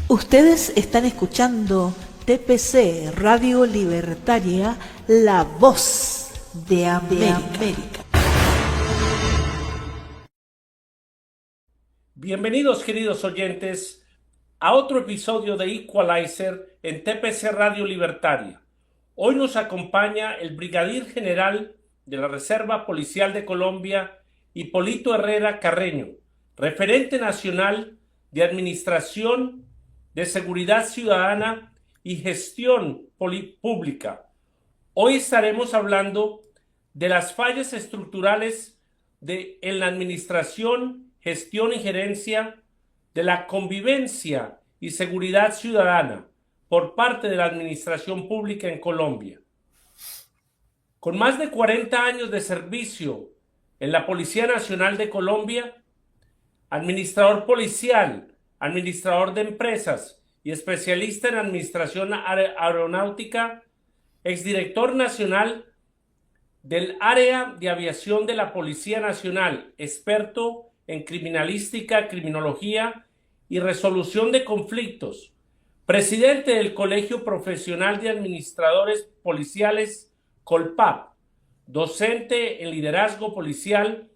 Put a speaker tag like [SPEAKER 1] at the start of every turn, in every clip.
[SPEAKER 1] Ustedes están escuchando TPC Radio Libertaria, la voz de América.
[SPEAKER 2] Bienvenidos, queridos oyentes, a otro episodio de Equalizer en TPC Radio Libertaria. Hoy nos acompaña el brigadier general de la Reserva Policial de Colombia, Hipólito Herrera Carreño, referente nacional de Administración de Seguridad Ciudadana y Gestión Pública. Hoy estaremos hablando de las fallas estructurales en la administración, gestión y gerencia de la convivencia y seguridad ciudadana por parte de la administración pública en Colombia. Con más de 40 años de servicio en la Policía Nacional de Colombia, administrador policial, administrador de empresas y especialista en administración aeronáutica, exdirector nacional del área de aviación de la Policía Nacional, experto en criminalística, criminología y resolución de conflictos, presidente del Colegio Profesional de Administradores Policiales, Colpap, docente en liderazgo policial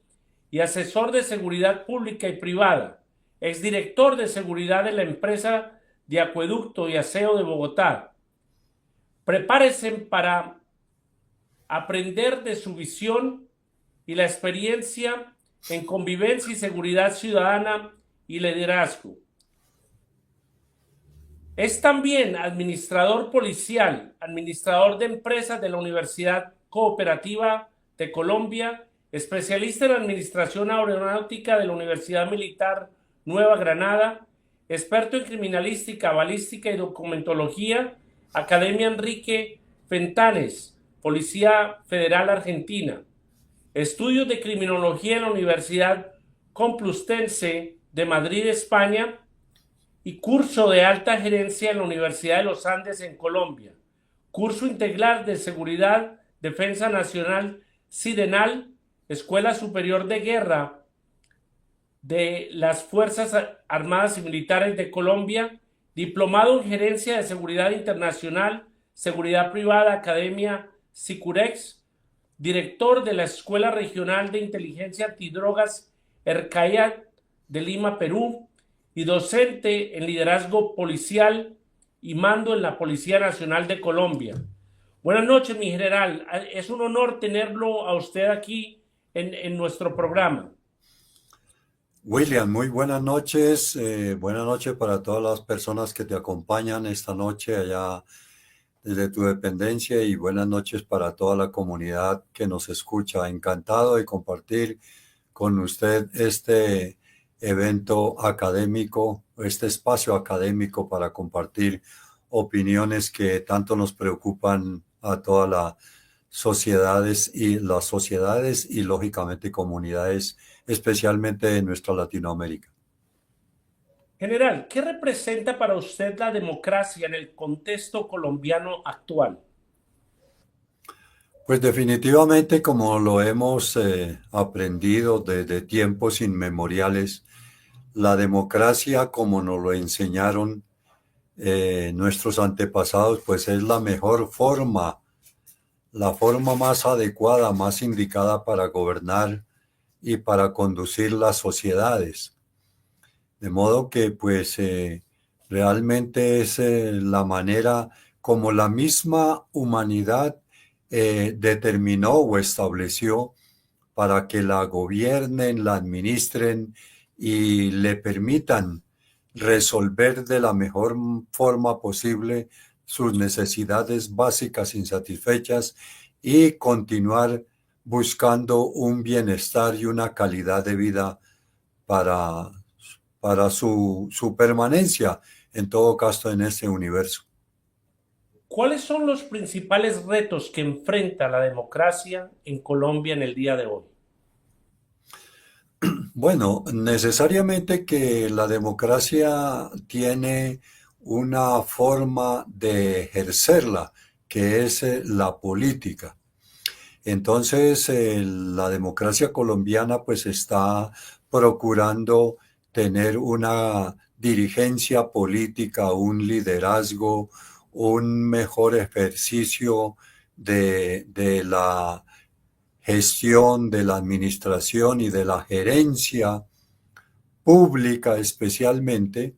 [SPEAKER 2] y asesor de seguridad pública y privada, exdirector de seguridad de la empresa de acueducto y aseo de Bogotá. Prepárese para aprender de su visión y la experiencia en convivencia y seguridad ciudadana y liderazgo. Es también administrador policial, administrador de empresas de la Universidad Cooperativa de Colombia, especialista en administración aeronáutica de la Universidad Militar Nueva Granada, experto en criminalística, balística y documentología, Academia Enrique Fentanes, Policía Federal Argentina, estudios de criminología en la Universidad Complutense de Madrid, España, y curso de alta gerencia en la Universidad de los Andes en Colombia, curso integral de seguridad, defensa nacional, SIDENAL, Escuela Superior de Guerra de las Fuerzas Armadas y Militares de Colombia, diplomado en gerencia de seguridad internacional, seguridad privada, Academia Sicurex, director de la Escuela Regional de Inteligencia Antidrogas ERCAIAT de Lima, Perú, y docente en liderazgo policial y mando en la Policía Nacional de Colombia. Buenas noches, mi general. Es un honor tenerlo a usted aquí en nuestro programa.
[SPEAKER 3] William, muy buenas noches. Buenas noches para todas las personas que te acompañan esta noche allá desde tu dependencia y buenas noches para toda la comunidad que nos escucha. Encantado de compartir con usted este evento académico, este espacio académico para compartir opiniones que tanto nos preocupan a todas las sociedades y lógicamente comunidades, especialmente de nuestra Latinoamérica.
[SPEAKER 2] General, ¿qué representa para usted la democracia en el contexto colombiano actual?
[SPEAKER 3] Pues definitivamente, como lo hemos aprendido desde tiempos inmemoriales, la democracia, como nos lo enseñaron nuestros antepasados, pues es la mejor forma, la forma más adecuada, más indicada para gobernar y para conducir las sociedades. De modo que pues realmente es la manera como la misma humanidad determinó o estableció para que la gobiernen, la administren y le permitan resolver de la mejor forma posible sus necesidades básicas insatisfechas y continuar buscando un bienestar y una calidad de vida para su permanencia, en todo caso, en este universo.
[SPEAKER 2] ¿Cuáles son los principales retos que enfrenta la democracia en Colombia en el día de hoy?
[SPEAKER 3] Bueno, necesariamente que la democracia tiene una forma de ejercerla, que es la política. Entonces, la democracia colombiana pues está procurando tener una dirigencia política, un liderazgo, un mejor ejercicio de la gestión, de la administración y de la gerencia pública especialmente,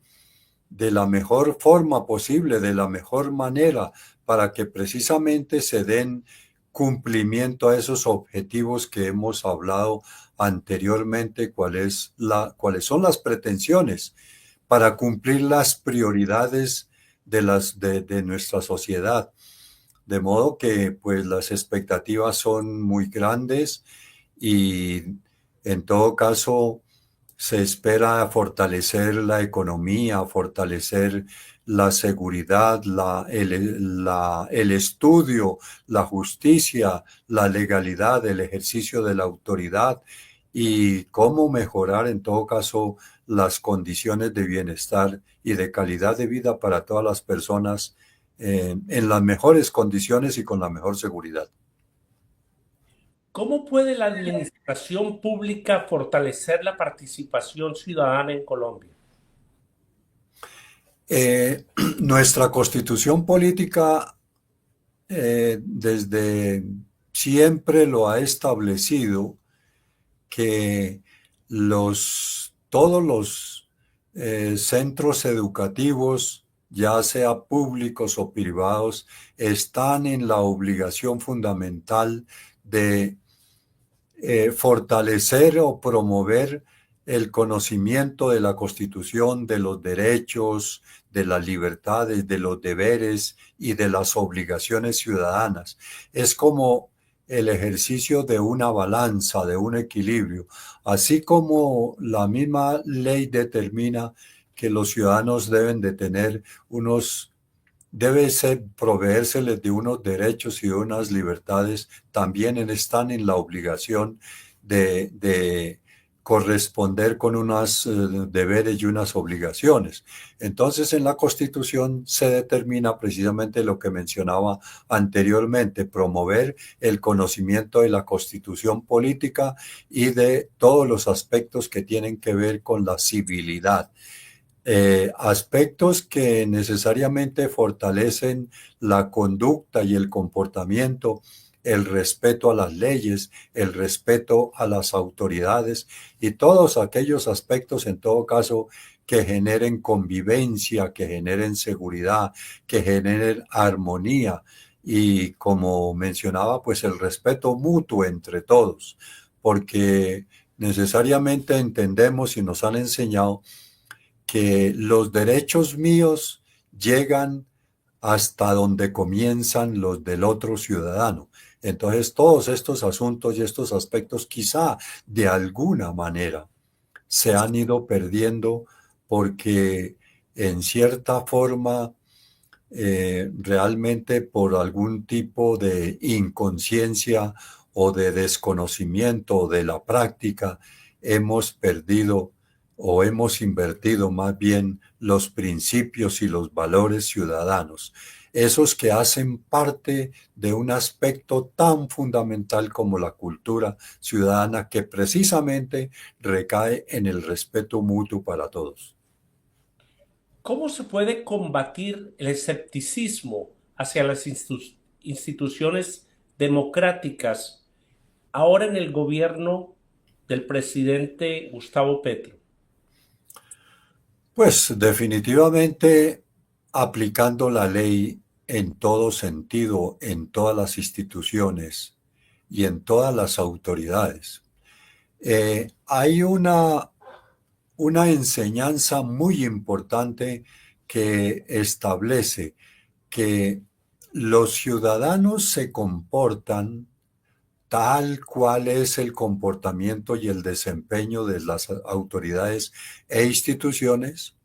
[SPEAKER 3] de la mejor forma posible, de la mejor manera, para que precisamente se den cumplimiento a esos objetivos que hemos hablado anteriormente, cuáles son las pretensiones para cumplir las prioridades de nuestra sociedad. De modo que pues las expectativas son muy grandes y en todo caso se espera fortalecer la economía, fortalecer la seguridad, el estudio, la justicia, la legalidad, el ejercicio de la autoridad y cómo mejorar en todo caso las condiciones de bienestar y de calidad de vida para todas las personas en las mejores condiciones y con la mejor seguridad.
[SPEAKER 2] ¿Cómo puede la administración pública fortalecer la participación ciudadana en Colombia?
[SPEAKER 3] Nuestra constitución política desde siempre lo ha establecido que todos los centros educativos, ya sea públicos o privados, están en la obligación fundamental de fortalecer o promover el conocimiento de la Constitución, de los derechos, de las libertades, de los deberes y de las obligaciones ciudadanas. Es como el ejercicio de una balanza, de un equilibrio, así como la misma ley determina que los ciudadanos deben de tener proveérseles de unos derechos y de unas libertades, también están en la obligación de corresponder con unos deberes y unas obligaciones. Entonces, en la Constitución se determina precisamente lo que mencionaba anteriormente, promover el conocimiento de la Constitución política y de todos los aspectos que tienen que ver con la civilidad. Aspectos que necesariamente fortalecen la conducta y el comportamiento, el respeto a las leyes, el respeto a las autoridades y todos aquellos aspectos en todo caso que generen convivencia, que generen seguridad, que generen armonía y, como mencionaba, pues el respeto mutuo entre todos, porque necesariamente entendemos y nos han enseñado que los derechos míos llegan hasta donde comienzan los del otro ciudadano. Entonces, todos estos asuntos y estos aspectos quizá de alguna manera se han ido perdiendo porque en cierta forma realmente por algún tipo de inconsciencia o de desconocimiento de la práctica hemos perdido o hemos invertido más bien los principios y los valores ciudadanos, esos que hacen parte de un aspecto tan fundamental como la cultura ciudadana que precisamente recae en el respeto mutuo para todos.
[SPEAKER 2] ¿Cómo se puede combatir el escepticismo hacia las instituciones democráticas ahora en el gobierno del presidente Gustavo Petro?
[SPEAKER 3] Pues definitivamente aplicando la ley en todo sentido, en todas las instituciones y en todas las autoridades. Hay una enseñanza muy importante que establece que los ciudadanos se comportan tal cual es el comportamiento y el desempeño de las autoridades e instituciones,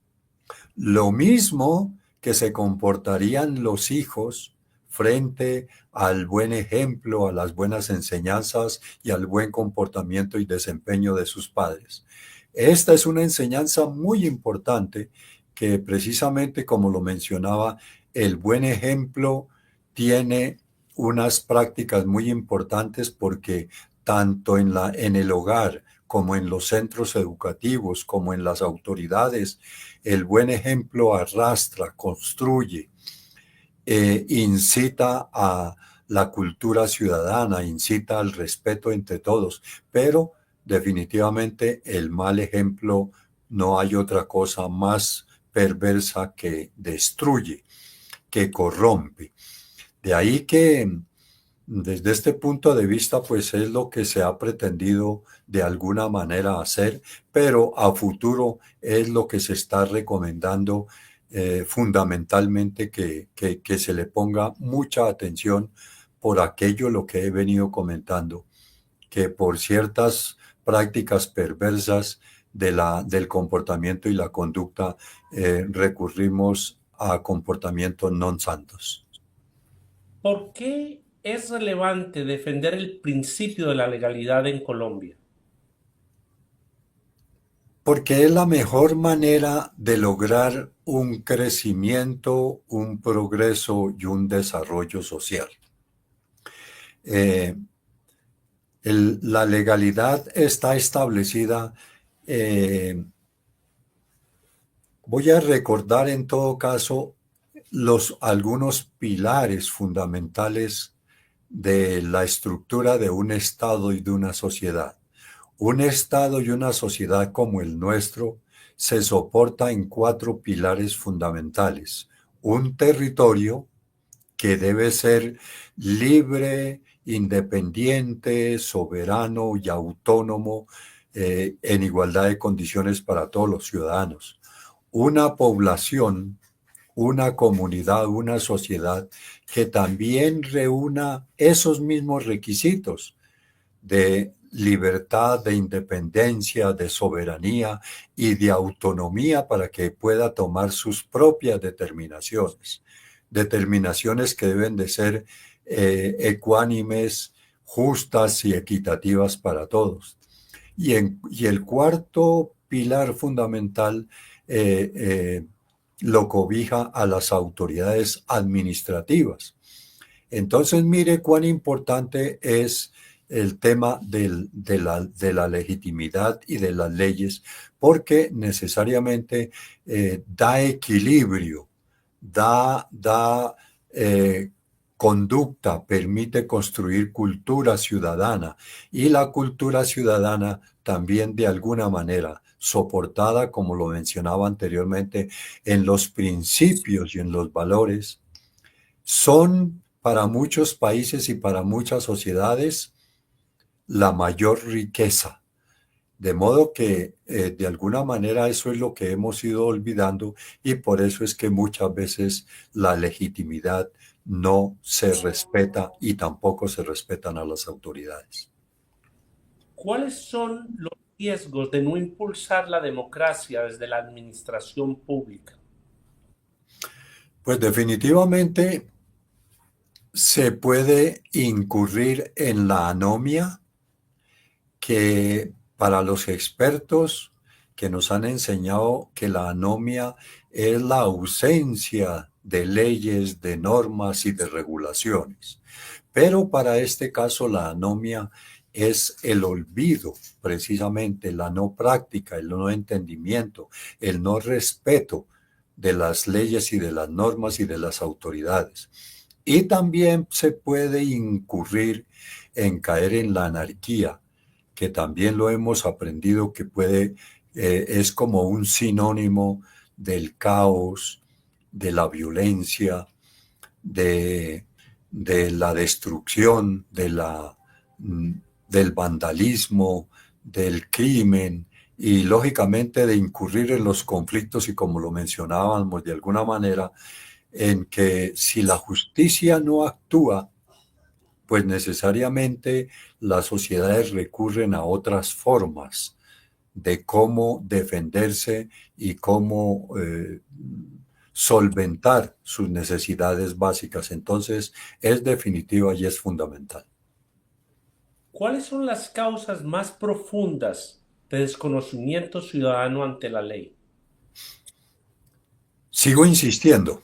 [SPEAKER 3] lo mismo que se comportarían los hijos frente al buen ejemplo, a las buenas enseñanzas y al buen comportamiento y desempeño de sus padres. Esta es una enseñanza muy importante que precisamente, como lo mencionaba, el buen ejemplo tiene unas prácticas muy importantes porque tanto en el hogar como en los centros educativos, como en las autoridades, el buen ejemplo arrastra, construye, incita a la cultura ciudadana, incita al respeto entre todos, pero definitivamente el mal ejemplo no hay otra cosa más perversa que destruye, que corrompe. De ahí que desde este punto de vista, pues es lo que se ha pretendido de alguna manera hacer, pero a futuro es lo que se está recomendando fundamentalmente que se le ponga mucha atención por aquello lo que he venido comentando, que por ciertas prácticas perversas del comportamiento y la conducta recurrimos a comportamientos non santos.
[SPEAKER 2] ¿Por qué es relevante defender el principio de la legalidad en Colombia?
[SPEAKER 3] Porque es la mejor manera de lograr un crecimiento, un progreso y un desarrollo social. La legalidad está establecida. Voy a recordar en todo caso algunos pilares fundamentales de la estructura de un Estado y de una sociedad. Un Estado y una sociedad como el nuestro se soporta en 4 pilares fundamentales. Un territorio que debe ser libre, independiente, soberano y autónomo en igualdad de condiciones para todos los ciudadanos. Una población, una comunidad, una sociedad que también reúna esos mismos requisitos de libertad, de independencia, de soberanía y de autonomía para que pueda tomar sus propias determinaciones. Determinaciones que deben de ser ecuánimes, justas y equitativas para todos. Y el cuarto pilar fundamental lo cobija a las autoridades administrativas. Entonces, mire cuán importante es el tema de la legitimidad y de las leyes, porque necesariamente da equilibrio, da conducta, permite construir cultura ciudadana, y la cultura ciudadana también de alguna manera soportada, como lo mencionaba anteriormente, en los principios y en los valores, son para muchos países y para muchas sociedades la mayor riqueza. De modo que de alguna manera eso es lo que hemos ido olvidando, y por eso es que muchas veces la legitimidad no se respeta y tampoco se respetan a las autoridades.
[SPEAKER 2] ¿Cuáles son los riesgos de no impulsar la democracia desde la administración pública?
[SPEAKER 3] Pues definitivamente se puede incurrir en la anomia, que para los expertos que nos han enseñado que la anomia es la ausencia de leyes, de normas y de regulaciones. Pero para este caso la anomia es el olvido, precisamente la no práctica, el no entendimiento, el no respeto de las leyes y de las normas y de las autoridades. Y también se puede incurrir en caer en la anarquía, que también lo hemos aprendido que es como un sinónimo del caos, de la violencia, de la destrucción, del vandalismo, del crimen, y lógicamente de incurrir en los conflictos, y como lo mencionábamos de alguna manera, en que si la justicia no actúa, pues necesariamente las sociedades recurren a otras formas de cómo defenderse y cómo solventar sus necesidades básicas. Entonces, es definitiva y es fundamental.
[SPEAKER 2] ¿Cuáles son las causas más profundas de desconocimiento ciudadano ante la ley?
[SPEAKER 3] Sigo insistiendo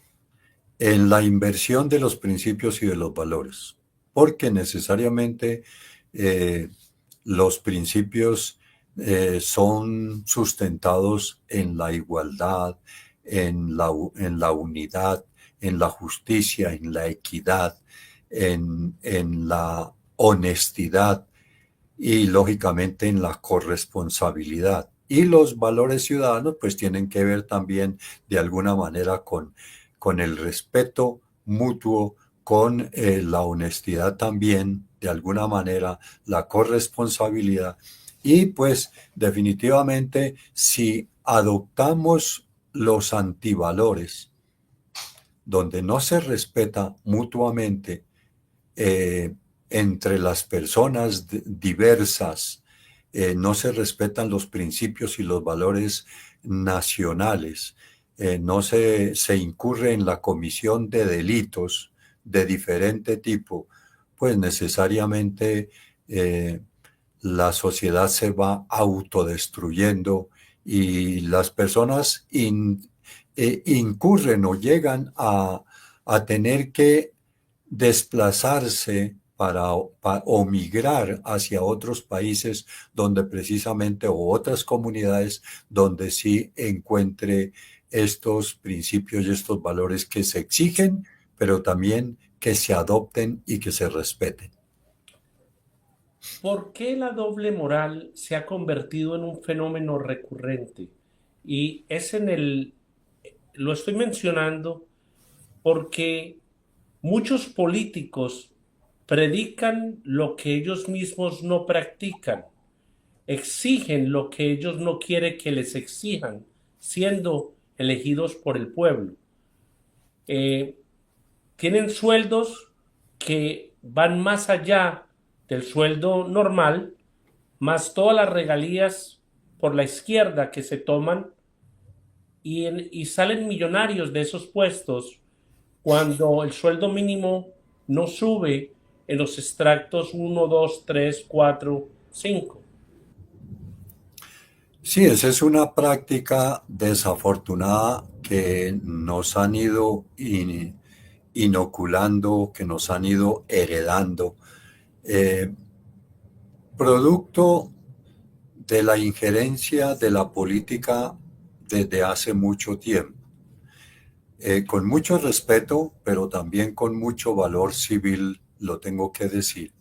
[SPEAKER 3] en la inversión de los principios y de los valores, porque necesariamente los principios son sustentados en la igualdad, en la unidad, en la justicia, en la equidad, en la honestidad y lógicamente en la corresponsabilidad. Y los valores ciudadanos pues tienen que ver también de alguna manera con el respeto mutuo, con la honestidad también, de alguna manera, la corresponsabilidad. Y pues definitivamente si adoptamos los antivalores, donde no se respeta mutuamente eh, entre las personas diversas, no se respetan los principios y los valores nacionales, no se incurre en la comisión de delitos de diferente tipo, pues necesariamente la sociedad se va autodestruyendo y las personas incurren o llegan a tener que desplazarse o migrar hacia otros países donde precisamente o otras comunidades donde sí encuentre estos principios y estos valores que se exigen, pero también que se adopten y que se respeten.
[SPEAKER 2] ¿Por qué la doble moral se ha convertido en un fenómeno recurrente? Y es lo estoy mencionando porque muchos políticos predican lo que ellos mismos no practican, exigen lo que ellos no quieren que les exijan, siendo elegidos por el pueblo. Eh, Tienen sueldos que van más allá del sueldo normal, más todas las regalías por la izquierda que se toman y salen millonarios de esos puestos cuando el sueldo mínimo no sube en los extractos 1, 2, 3, 4, 5.
[SPEAKER 3] Sí, esa es una práctica desafortunada que nos han ido inoculando, que nos han ido heredando, eh, producto de la injerencia de la política desde hace mucho tiempo. Con mucho respeto, pero también con mucho valor civil, lo tengo que decir,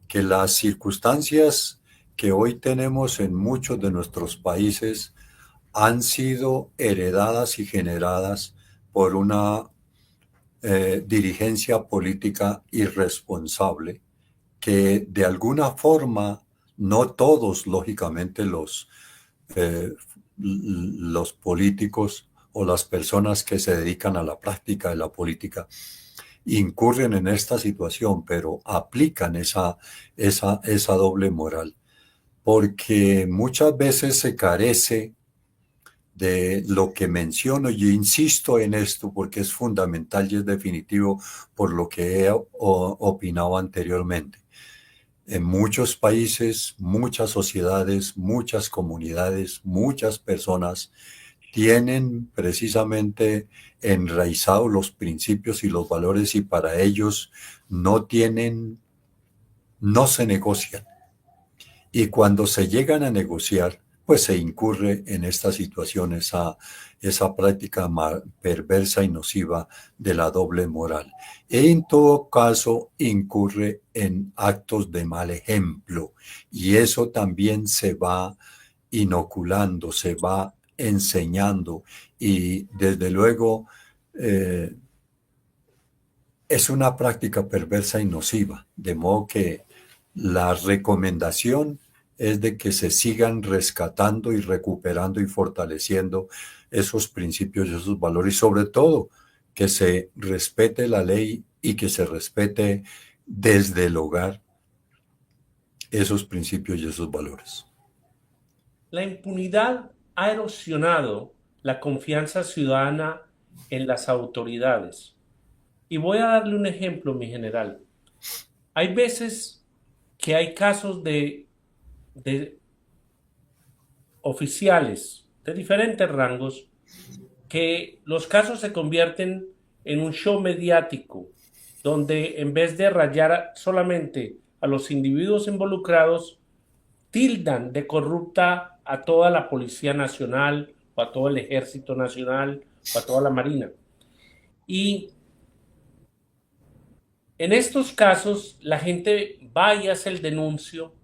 [SPEAKER 3] que las circunstancias que hoy tenemos en muchos de nuestros países han sido heredadas y generadas por una dirigencia política irresponsable que de alguna forma, no todos, lógicamente, los políticos o las personas que se dedican a la práctica de la política incurren en esta situación, pero aplican esa doble moral, porque muchas veces se carece de lo que menciono. Yo insisto en esto porque es fundamental y es definitivo por lo que he opinado anteriormente. En muchos países, muchas sociedades, muchas comunidades, muchas personas tienen precisamente enraizados los principios y los valores y para ellos no se negocian. Y cuando se llegan a negociar, pues se incurre en esta situación, esa práctica perversa y nociva de la doble moral. E en todo caso incurre en actos de mal ejemplo y eso también se va inoculando, se va enseñando y desde luego es una práctica perversa y nociva, de modo que la recomendación es de que se sigan rescatando y recuperando y fortaleciendo esos principios y esos valores y sobre todo que se respete la ley y que se respete desde el hogar esos principios y esos valores.
[SPEAKER 2] La impunidad ha erosionado la confianza ciudadana en las autoridades. Y voy a darle un ejemplo, mi general. Hay veces que hay casos de oficiales de diferentes rangos que los casos se convierten en un show mediático, donde en vez de rayar solamente a los individuos involucrados, tildan de corrupta a toda la Policía Nacional o a todo el Ejército Nacional o a toda la Marina. Y en estos casos la gente va y hace el denuncio,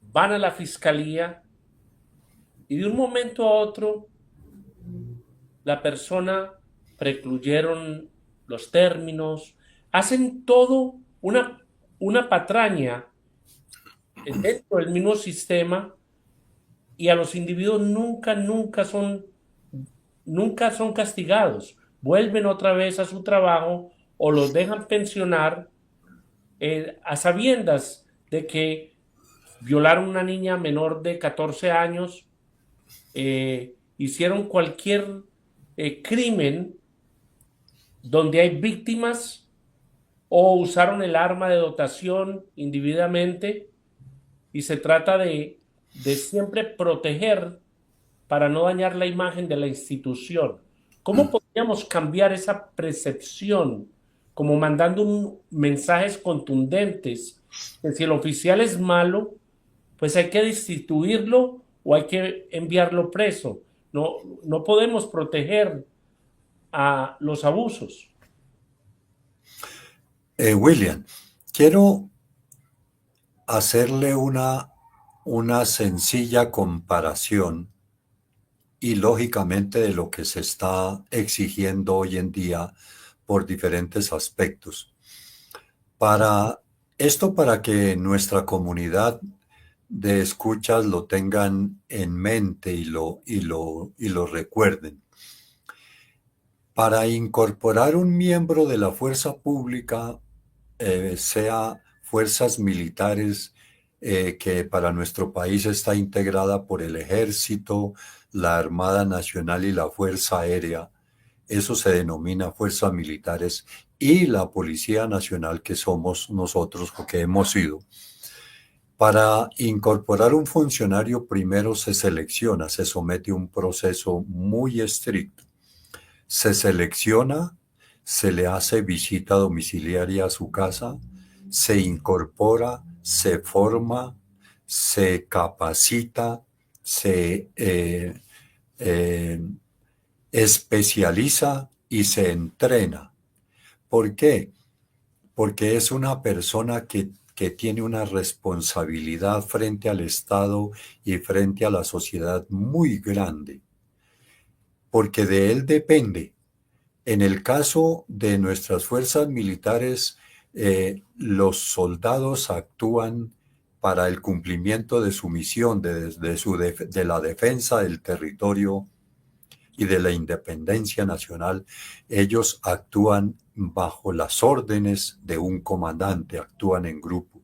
[SPEAKER 2] van a la fiscalía y de un momento a otro la persona precluyeron los términos, hacen todo una patraña dentro del mismo sistema y a los individuos nunca son castigados. Vuelven otra vez a su trabajo o los dejan pensionar a sabiendas de que violaron a una niña menor de 14 años, hicieron cualquier crimen donde hay víctimas o usaron el arma de dotación indebidamente y se trata de siempre proteger para no dañar la imagen de la institución. ¿Cómo podríamos cambiar esa percepción como mandando mensajes contundentes que si el oficial es malo, pues hay que destituirlo o hay que enviarlo preso? No podemos proteger a los abusos.
[SPEAKER 3] William, quiero hacerle una sencilla comparación y lógicamente de lo que se está exigiendo hoy en día por diferentes aspectos. Para que nuestra comunidad de escuchas lo tengan en mente y lo recuerden. Para incorporar un miembro de la fuerza pública, sea fuerzas militares, que para nuestro país está integrada por el Ejército, la Armada Nacional y la Fuerza Aérea, eso se denomina fuerzas militares, y la Policía Nacional, que somos nosotros, porque hemos sido. Para incorporar un funcionario primero se selecciona, se somete a un proceso muy estricto. Se selecciona, se le hace visita domiciliaria a su casa, se incorpora, se forma, se capacita, se especializa y se entrena. ¿Por qué? Porque es una persona que tiene una responsabilidad frente al Estado y frente a la sociedad muy grande, porque de él depende. En el caso de nuestras fuerzas militares, los soldados actúan para el cumplimiento de su misión, de la defensa del territorio y de la independencia nacional. Ellos actúan bajo las órdenes de un comandante, actúan en grupo.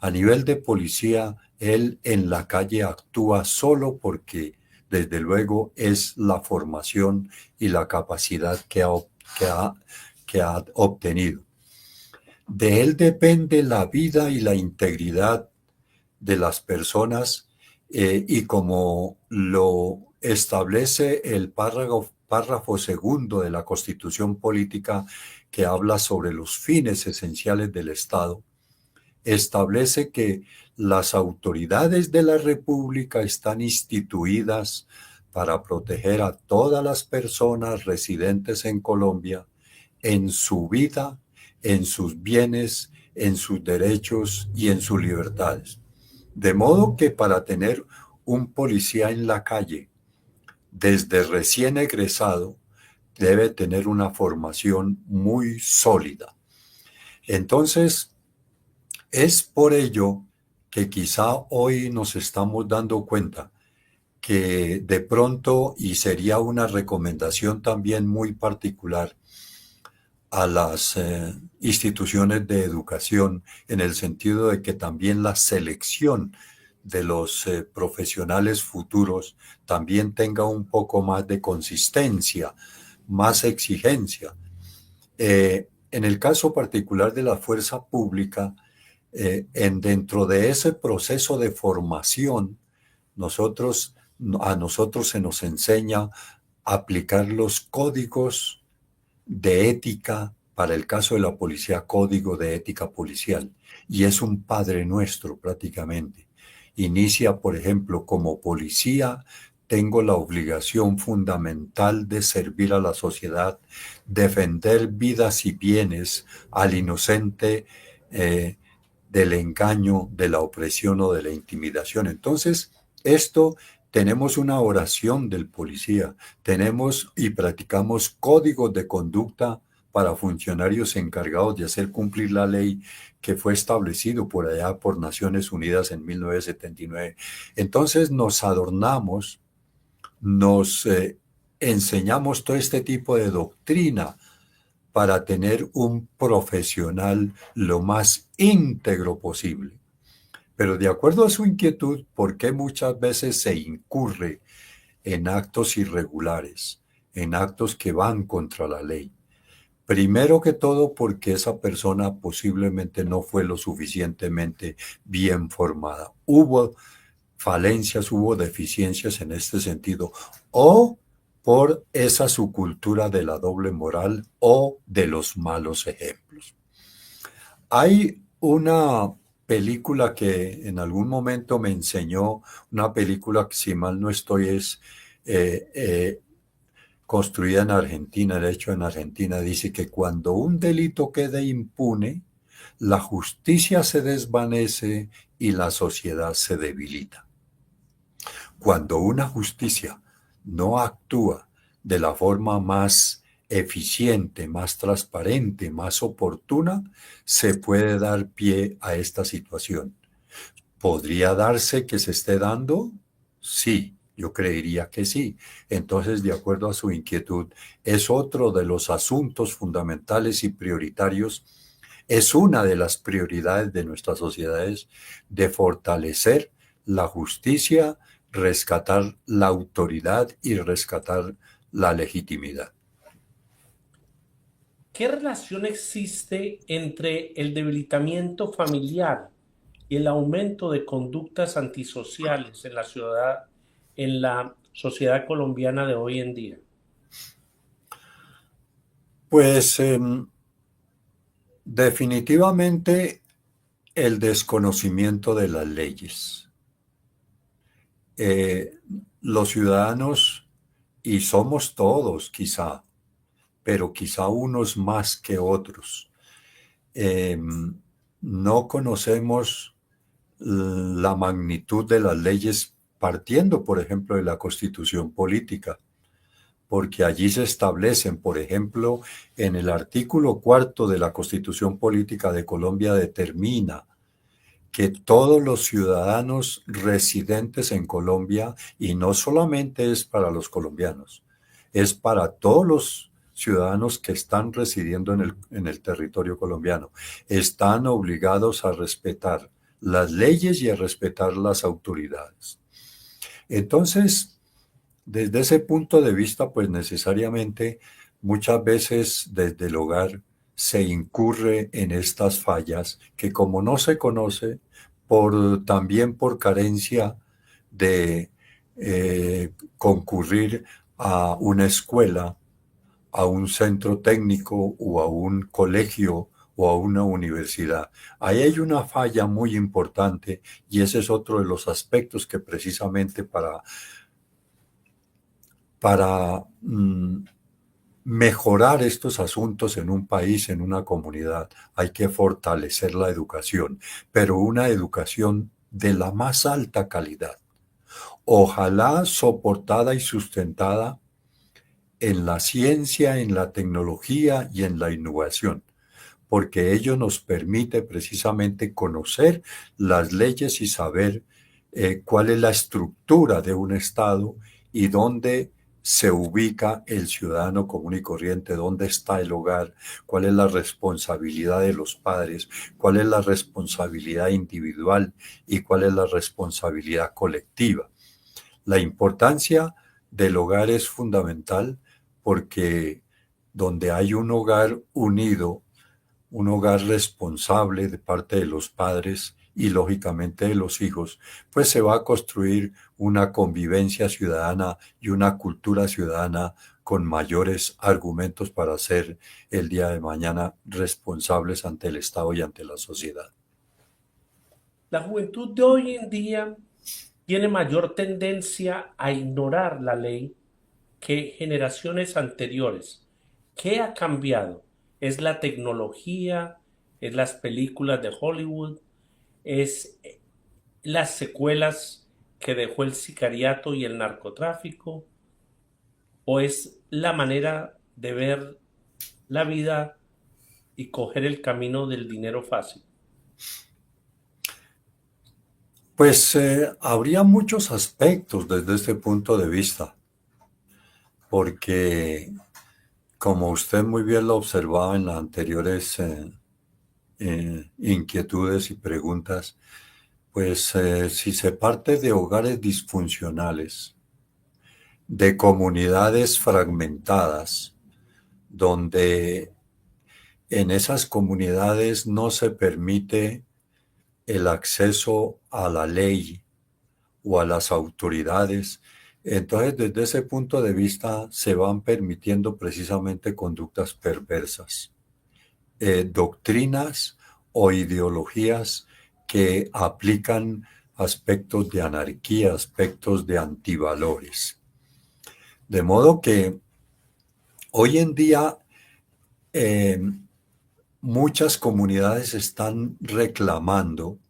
[SPEAKER 3] A nivel de policía, él en la calle actúa solo porque, desde luego, es la formación y la capacidad que ha obtenido. De él depende la vida y la integridad de las personas, y como lo establece el párrafo segundo de la Constitución Política, que habla sobre los fines esenciales del Estado, establece que las autoridades de la República están instituidas para proteger a todas las personas residentes en Colombia en su vida, en sus bienes, en sus derechos y en sus libertades. De modo que para tener un policía en la calle, desde recién egresado, debe tener una formación muy sólida. Entonces, es por ello que quizá hoy nos estamos dando cuenta que de pronto, y sería una recomendación también muy particular a las instituciones de educación, en el sentido de que también la selección de los profesionales futuros también tenga un poco más de consistencia, más exigencia. En el caso particular de la fuerza pública, dentro de ese proceso de formación, a nosotros se nos enseña a aplicar los códigos de ética. Para el caso de la policía, código de ética policial, y es un Padre Nuestro prácticamente. inicia, por ejemplo, como policía, tengo la obligación fundamental de servir a la sociedad, defender vidas y bienes al inocente del engaño, de la opresión o de la intimidación. Entonces, esto tenemos una oración del policía, tenemos y practicamos códigos de conducta para funcionarios encargados de hacer cumplir la ley que fue establecido por allá por Naciones Unidas en 1979. Entonces nos adornamos, nos enseñamos todo este tipo de doctrina para tener un profesional lo más íntegro posible. Pero de acuerdo a su inquietud, ¿por qué muchas veces se incurre en actos irregulares, en actos que van contra la ley? Primero que todo porque esa persona posiblemente no fue lo suficientemente bien formada. Hubo falencias, hubo deficiencias en este sentido, o por esa subcultura de la doble moral o de los malos ejemplos. Hay una película que en algún momento me enseñó, una película que si mal no estoy es construida en Argentina, de hecho en Argentina, dice que cuando un delito quede impune, la justicia se desvanece y la sociedad se debilita. Cuando una justicia no actúa de la forma más eficiente, más transparente, más oportuna, se puede dar pie a esta situación. ¿Podría darse que se esté dando? Sí, yo creería que sí. Entonces, de acuerdo a su inquietud, es otro de los asuntos fundamentales y prioritarios, es una de las prioridades de nuestras sociedades de fortalecer la justicia, rescatar la autoridad y rescatar la legitimidad.
[SPEAKER 2] ¿Qué relación existe entre el debilitamiento familiar y el aumento de conductas antisociales en la sociedad colombiana de hoy en día?
[SPEAKER 3] Pues definitivamente el desconocimiento de las leyes. Los ciudadanos, y somos todos quizá, pero quizá unos más que otros, no conocemos la magnitud de las leyes partiendo, por ejemplo, de la Constitución política, porque allí se establecen, por ejemplo, en el artículo 4 de la Constitución política de Colombia determina que todos los ciudadanos residentes en Colombia, y no solamente es para los colombianos, es para todos los ciudadanos que están residiendo en el territorio colombiano, están obligados a respetar las leyes y a respetar las autoridades. Entonces, desde ese punto de vista, pues necesariamente muchas veces desde el hogar se incurre en estas fallas que como no se conoce, también por carencia de concurrir a una escuela, a un centro técnico o a un colegio o a una universidad. Ahí hay una falla muy importante y ese es otro de los aspectos que precisamente para mejorar estos asuntos en un país, en una comunidad, hay que fortalecer la educación, pero una educación de la más alta calidad. Ojalá soportada y sustentada en la ciencia, en la tecnología y en la innovación, porque ello nos permite precisamente conocer las leyes y saber cuál es la estructura de un Estado y dónde se ubica el ciudadano común y corriente, dónde está el hogar, cuál es la responsabilidad de los padres, cuál es la responsabilidad individual y cuál es la responsabilidad colectiva. La importancia del hogar es fundamental porque donde hay un hogar unido, un hogar responsable de parte de los padres y lógicamente de los hijos, pues se va a construir una convivencia ciudadana y una cultura ciudadana con mayores argumentos para ser el día de mañana responsables ante el Estado y ante la sociedad.
[SPEAKER 2] La juventud de hoy en día tiene mayor tendencia a ignorar la ley que generaciones anteriores. ¿Qué ha cambiado? ¿Es la tecnología? ¿Es las películas de Hollywood? ¿Es las secuelas que dejó el sicariato y el narcotráfico? ¿O es la manera de ver la vida y coger el camino del dinero fácil?
[SPEAKER 3] Pues habría muchos aspectos desde este punto de vista, porque como usted muy bien lo observaba en las anteriores inquietudes y preguntas, pues si se parte de hogares disfuncionales, de comunidades fragmentadas, donde en esas comunidades no se permite el acceso a la ley o a las autoridades, entonces desde ese punto de vista se van permitiendo precisamente conductas perversas, doctrinas o ideologías que aplican aspectos de anarquía, aspectos de antivalores. De modo que hoy en día eh, muchas comunidades están reclamando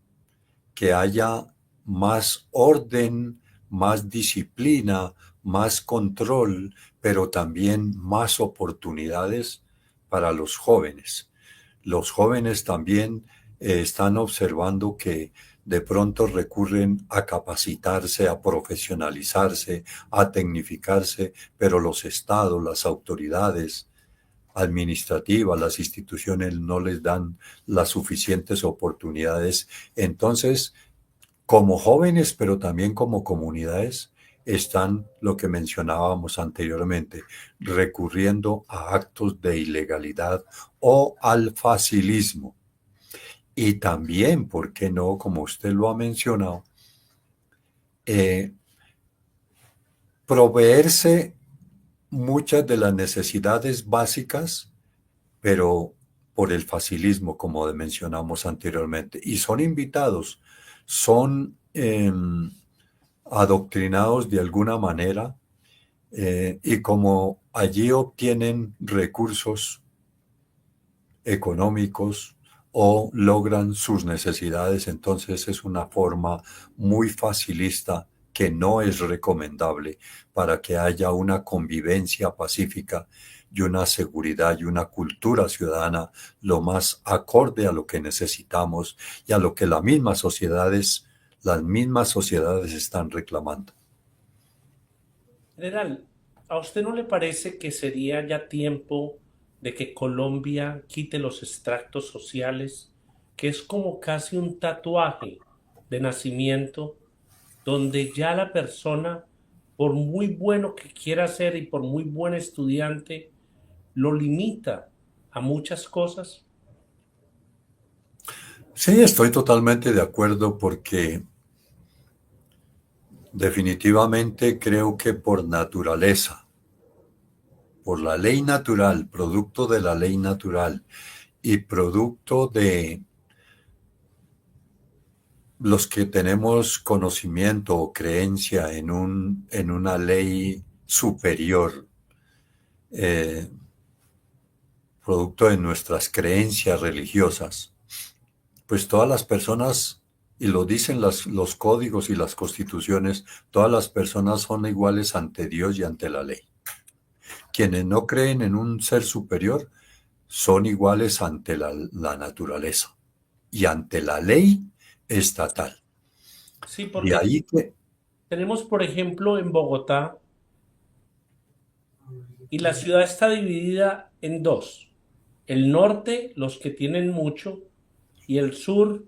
[SPEAKER 3] que haya más orden, más disciplina, más control, pero también más oportunidades para los jóvenes. Los jóvenes también están observando que de pronto recurren a capacitarse, a profesionalizarse, a tecnificarse, pero los estados, las autoridades administrativas, las instituciones no les dan las suficientes oportunidades. Entonces, como jóvenes, pero también como comunidades, están lo que mencionábamos anteriormente, recurriendo a actos de ilegalidad o al facilismo. Y también, ¿por qué no? Como usted lo ha mencionado, eh, proveerse muchas de las necesidades básicas, pero por el facilismo, como mencionamos anteriormente. Y son invitados, son adoctrinados de alguna manera, y como allí obtienen recursos económicos o logran sus necesidades, entonces es una forma muy facilista que no es recomendable para que haya una convivencia pacífica y una seguridad y una cultura ciudadana lo más acorde a lo que necesitamos y a lo que las mismas sociedades están reclamando.
[SPEAKER 2] General, ¿a usted no le parece que sería ya tiempo de que Colombia quite los extractos sociales, que es como casi un tatuaje de nacimiento, donde ya la persona, por muy bueno que quiera ser y por muy buen estudiante, lo limita a muchas cosas?
[SPEAKER 3] Sí, estoy totalmente de acuerdo porque definitivamente creo que por naturaleza, por la ley natural, producto de la ley natural y producto de los que tenemos conocimiento o creencia en una ley superior, eh, producto de nuestras creencias religiosas, pues todas las personas, y lo dicen los códigos y las constituciones, todas las personas son iguales ante Dios y ante la ley. Quienes no creen en un ser superior son iguales ante la naturaleza y ante la ley estatal.
[SPEAKER 2] Sí,
[SPEAKER 3] De
[SPEAKER 2] porque
[SPEAKER 3] ahí que,
[SPEAKER 2] tenemos, por ejemplo, en Bogotá, y la ciudad está dividida en dos. El norte, los que tienen mucho, y el sur,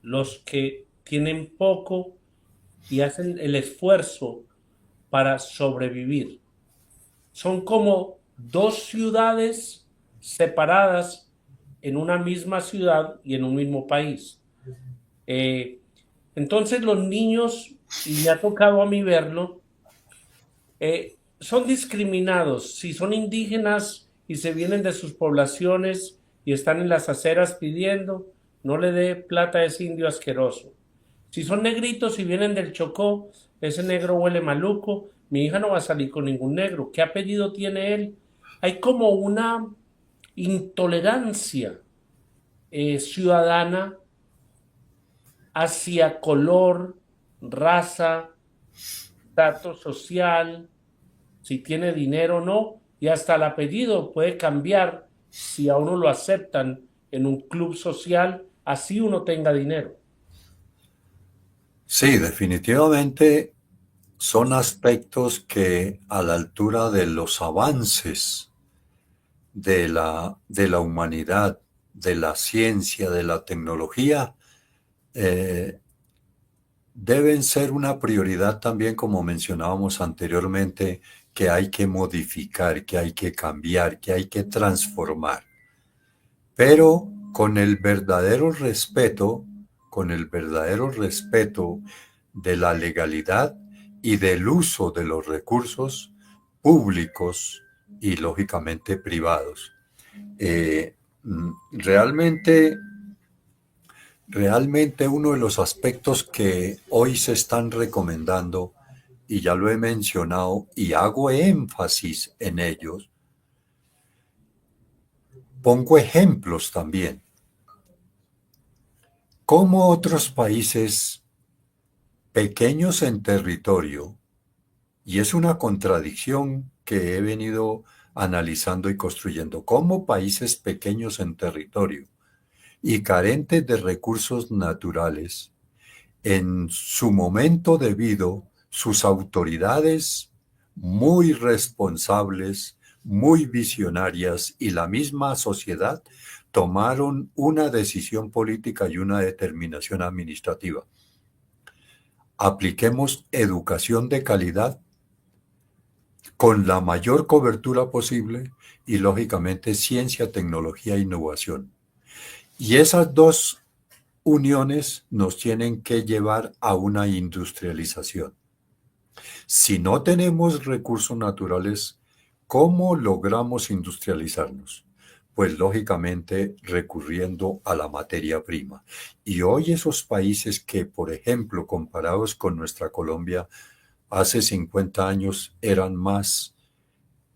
[SPEAKER 2] los que tienen poco y hacen el esfuerzo para sobrevivir. Son como dos ciudades separadas en una misma ciudad y en un mismo país. Eh, entonces los niños, y me ha tocado a mí verlo, son discriminados. Si son indígenas y se vienen de sus poblaciones y están en las aceras pidiendo, no le dé plata a ese indio asqueroso. Si son negritos y vienen del Chocó, ese negro huele maluco, mi hija no va a salir con ningún negro. ¿Qué apellido tiene él? Hay como una intolerancia ciudadana hacia color, raza, estatus social, si tiene dinero o no, y hasta el apellido puede cambiar si a uno lo aceptan en un club social, así uno tenga dinero.
[SPEAKER 3] Sí, definitivamente son aspectos que a la altura de los avances de la humanidad, de la ciencia, de la tecnología, eh, deben ser una prioridad también, como mencionábamos anteriormente, que hay que modificar, que hay que cambiar, que hay que transformar. Pero con el verdadero respeto de la legalidad y del uso de los recursos públicos y lógicamente privados. Eh, realmente, realmente uno de los aspectos que hoy se están recomendando, y ya lo he mencionado y hago énfasis en ellos, pongo ejemplos también. Cómo otros países pequeños en territorio, y es una contradicción que he venido analizando y construyendo, cómo países pequeños en territorio y carentes de recursos naturales, en su momento debido, sus autoridades muy responsables, muy visionarias y la misma sociedad tomaron una decisión política y una determinación administrativa. Apliquemos educación de calidad con la mayor cobertura posible y lógicamente ciencia, tecnología e innovación. Y esas dos uniones nos tienen que llevar a una industrialización. Si no tenemos recursos naturales, ¿cómo logramos industrializarnos? Pues lógicamente recurriendo a la materia prima. Y hoy esos países que, por ejemplo, comparados con nuestra Colombia, hace 50 años eran más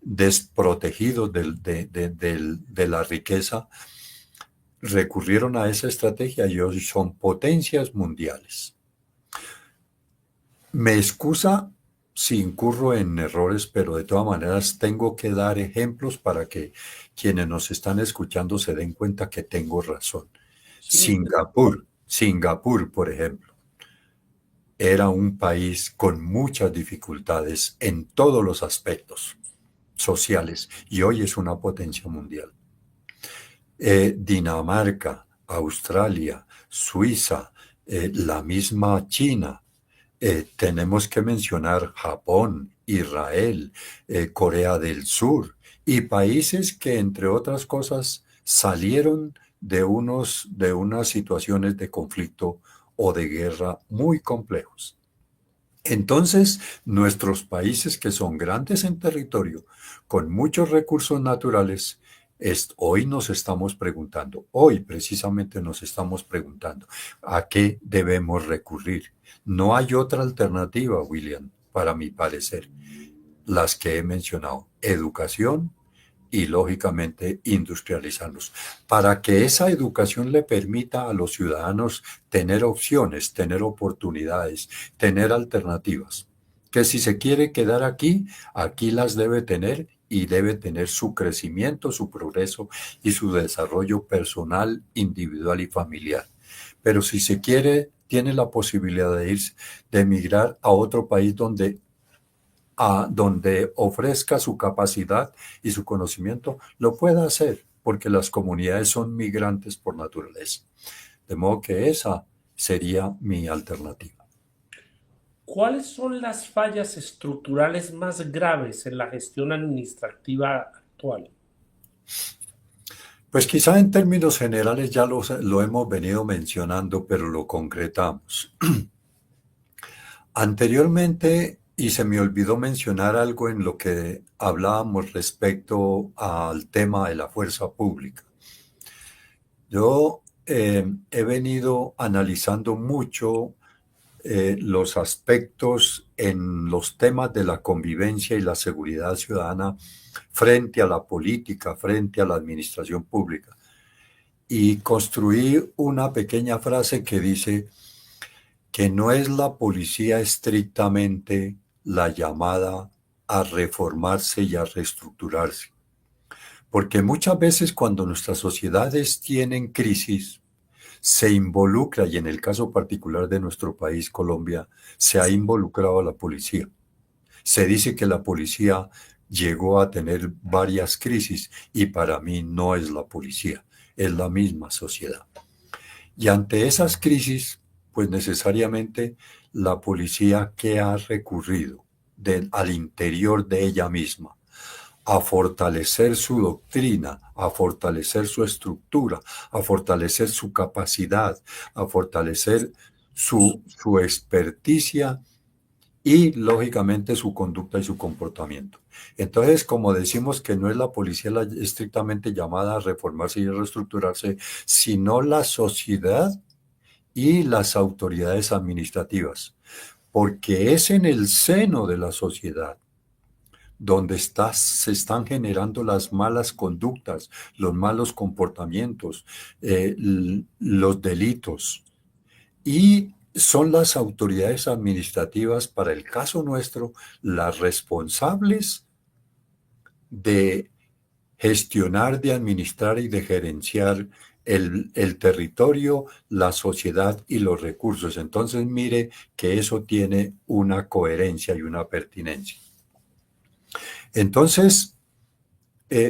[SPEAKER 3] desprotegidos de la riqueza, recurrieron a esa estrategia y hoy son potencias mundiales. Me excusa si incurro en errores, pero de todas maneras tengo que dar ejemplos para que quienes nos están escuchando se den cuenta que tengo razón.
[SPEAKER 2] Sí.
[SPEAKER 3] Singapur, por ejemplo, era un país con muchas dificultades en todos los aspectos sociales y hoy es una potencia mundial. Dinamarca, Australia, Suiza, la misma China. Tenemos que mencionar Japón, Israel, Corea del Sur y países que, entre otras cosas, salieron de unas situaciones de conflicto o de guerra muy complejos. Entonces, nuestros países que son grandes en territorio, con muchos recursos naturales, hoy nos estamos preguntando, hoy precisamente nos estamos preguntando, ¿a qué debemos recurrir? No hay otra alternativa, William, para mi parecer. Las que he mencionado, educación y lógicamente industrializarnos, para que esa educación le permita a los ciudadanos tener opciones, tener oportunidades, tener alternativas. Que si se quiere quedar aquí, aquí las debe tener y debe tener su crecimiento, su progreso y su desarrollo personal, individual y familiar. Pero si se quiere, tiene la posibilidad de irse, de emigrar a otro país donde ofrezca su capacidad y su conocimiento, lo pueda hacer, porque las comunidades son migrantes por naturaleza. De modo que esa sería mi alternativa.
[SPEAKER 2] ¿Cuáles son las fallas estructurales más graves en la gestión administrativa actual?
[SPEAKER 3] Pues quizá en términos generales ya lo hemos venido mencionando, pero lo concretamos. Anteriormente, y se me olvidó mencionar algo en lo que hablábamos respecto al tema de la fuerza pública. Yo he venido analizando mucho los aspectos en los temas de la convivencia y la seguridad ciudadana frente a la política, frente a la administración pública. Y construí una pequeña frase que dice que no es la policía estrictamente la llamada a reformarse y a reestructurarse. Porque muchas veces cuando nuestras sociedades tienen crisis, se involucra, y en el caso particular de nuestro país, Colombia, se ha involucrado a la policía. Se dice que la policía llegó a tener varias crisis y para mí no es la policía, es la misma sociedad. Y ante esas crisis, pues necesariamente la policía que ha recurrido al interior de ella misma a fortalecer su doctrina, a fortalecer su estructura, a fortalecer su capacidad, a fortalecer su experticia y, lógicamente, su conducta y su comportamiento. Entonces, como decimos que no es la policía la estrictamente llamada a reformarse y a reestructurarse, sino la sociedad y las autoridades administrativas, porque es en el seno de la sociedad donde se están generando las malas conductas, los malos comportamientos, los delitos. Y son las autoridades administrativas, para el caso nuestro, las responsables de gestionar, de administrar y de gerenciar el territorio, la sociedad y los recursos. Entonces, mire que eso tiene una coherencia y una pertinencia. Entonces,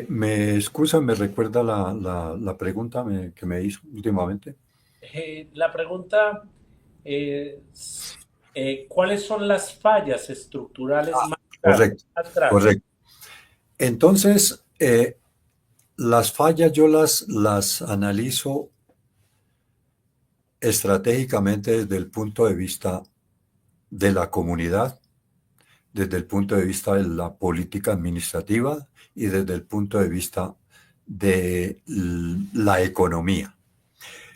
[SPEAKER 3] me excusa, me recuerda la pregunta que me hizo últimamente.
[SPEAKER 2] La pregunta, ¿cuáles son las fallas estructurales más graves?
[SPEAKER 3] Correcto, correcto. Entonces, las fallas yo las analizo estratégicamente desde el punto de vista de la comunidad, desde el punto de vista de la política administrativa y desde el punto de vista de la economía.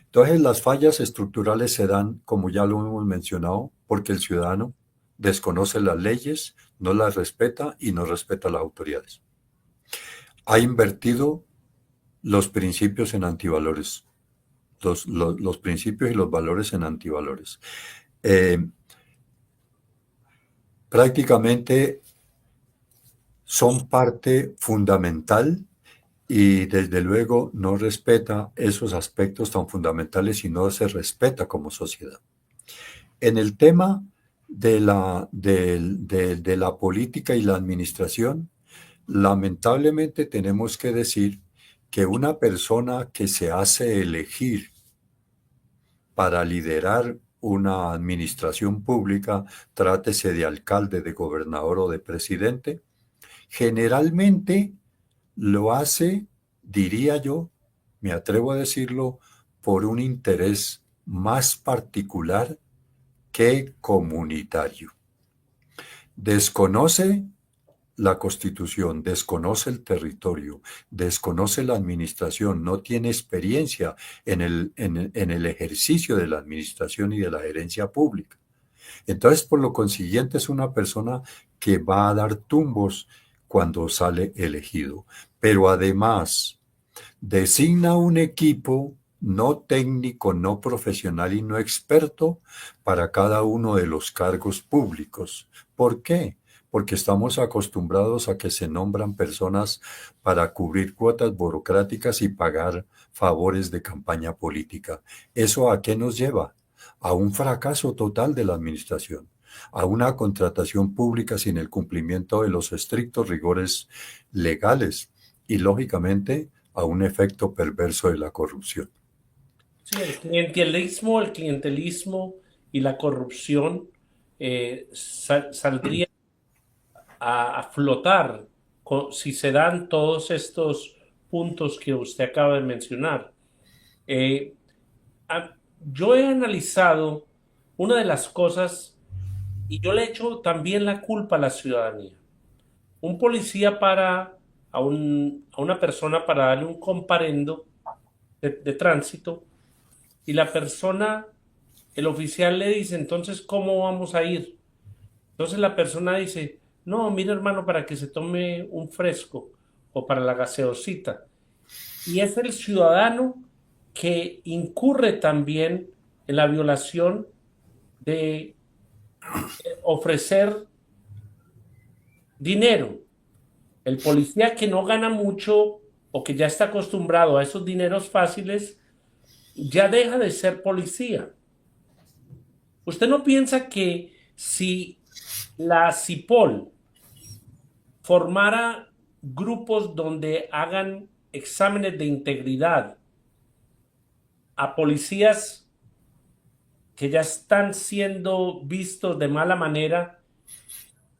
[SPEAKER 3] Entonces, las fallas estructurales se dan, como ya lo hemos mencionado, porque el ciudadano desconoce las leyes, no las respeta y no respeta las autoridades. Ha invertido los principios en antivalores, los principios y los valores en antivalores. Prácticamente son parte fundamental y desde luego no respeta esos aspectos tan fundamentales y no se respeta como sociedad. En el tema de la política y la administración, lamentablemente tenemos que decir que una persona que se hace elegir para liderar una administración pública, trátese de alcalde, de gobernador o de presidente, generalmente lo hace, diría yo, me atrevo a decirlo, por un interés más particular que comunitario. Desconoce la Constitución, desconoce el territorio, desconoce la administración, no tiene experiencia en el ejercicio de la administración y de la gerencia pública. Entonces, por lo consiguiente, es una persona que va a dar tumbos cuando sale elegido. Pero además, designa un equipo no técnico, no profesional y no experto para cada uno de los cargos públicos. ¿Por qué? Porque estamos acostumbrados a que se nombran personas para cubrir cuotas burocráticas y pagar favores de campaña política. ¿Eso a qué nos lleva? A un fracaso total de la administración, a una contratación pública sin el cumplimiento de los estrictos rigores legales y, lógicamente, a un efecto perverso de la corrupción.
[SPEAKER 2] Sí, el clientelismo y la corrupción saldría a flotar si se dan todos estos puntos que usted acaba de mencionar. Yo he analizado una de las cosas y yo le echo también la culpa a la ciudadanía. Un policía para a una persona para darle un comparendo de tránsito y la persona, el oficial le dice, entonces, ¿cómo vamos a ir? Entonces la persona dice, no, mira hermano, para que se tome un fresco o para la gaseosita. Y es el ciudadano que incurre también en la violación de ofrecer dinero. El policía que no gana mucho o que ya está acostumbrado a esos dineros fáciles, ya deja de ser policía. ¿Usted no piensa que si la CIPOL formara grupos donde hagan exámenes de integridad a policías que ya están siendo vistos de mala manera,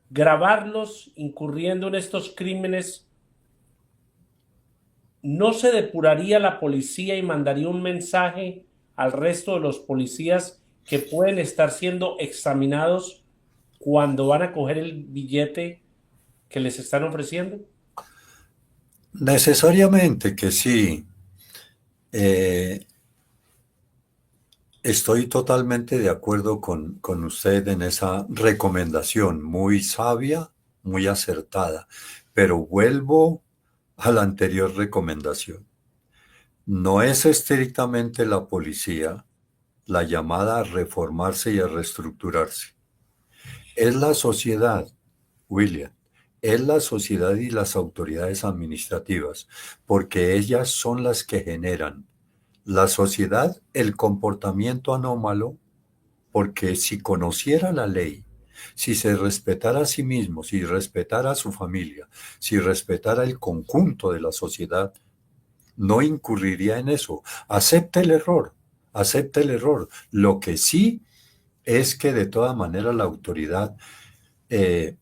[SPEAKER 2] grabarlos incurriendo en estos crímenes, no se depuraría la policía y mandaría un mensaje al resto de los policías que pueden estar siendo examinados cuando van a coger el billete que les están ofreciendo?
[SPEAKER 3] Necesariamente que sí. Eh, Estoy totalmente de acuerdo con usted en esa recomendación, muy sabia, muy acertada, pero vuelvo a la anterior recomendación. No es estrictamente la policía la llamada a reformarse y a reestructurarse. Es la sociedad, William, es la sociedad y las autoridades administrativas, porque ellas son las que generan la sociedad el comportamiento anómalo, porque si conociera la ley, si se respetara a sí mismo, si respetara a su familia, si respetara el conjunto de la sociedad, no incurriría en eso. Acepta el error, acepta el error. Lo que sí es que de toda manera la autoridad eh,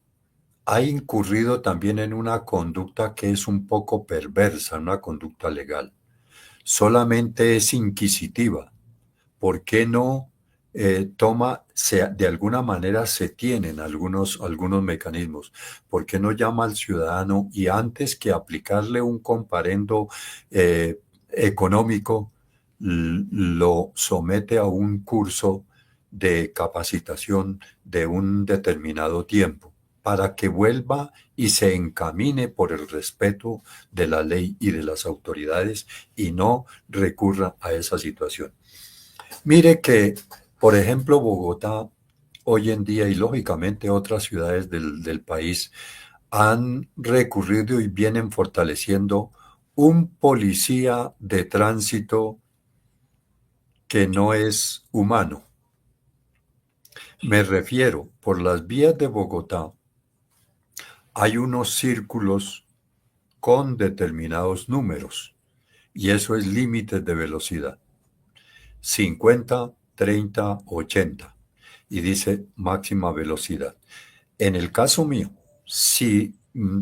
[SPEAKER 3] ha incurrido también en una conducta que es un poco perversa, una conducta legal. Solamente es inquisitiva. ¿Por qué no de alguna manera se tienen algunos mecanismos? ¿Por qué no llama al ciudadano y antes que aplicarle un comparendo económico, lo somete a un curso de capacitación de un determinado tiempo para que vuelva y se encamine por el respeto de la ley y de las autoridades y no recurra a esa situación? Mire que, por ejemplo, Bogotá hoy en día y lógicamente otras ciudades del país han recurrido y vienen fortaleciendo un policía de tránsito que no es humano. Me refiero, por las vías de Bogotá hay unos círculos con determinados números y eso es límites de velocidad. 50, 30, 80 y dice máxima velocidad. En el caso mío, si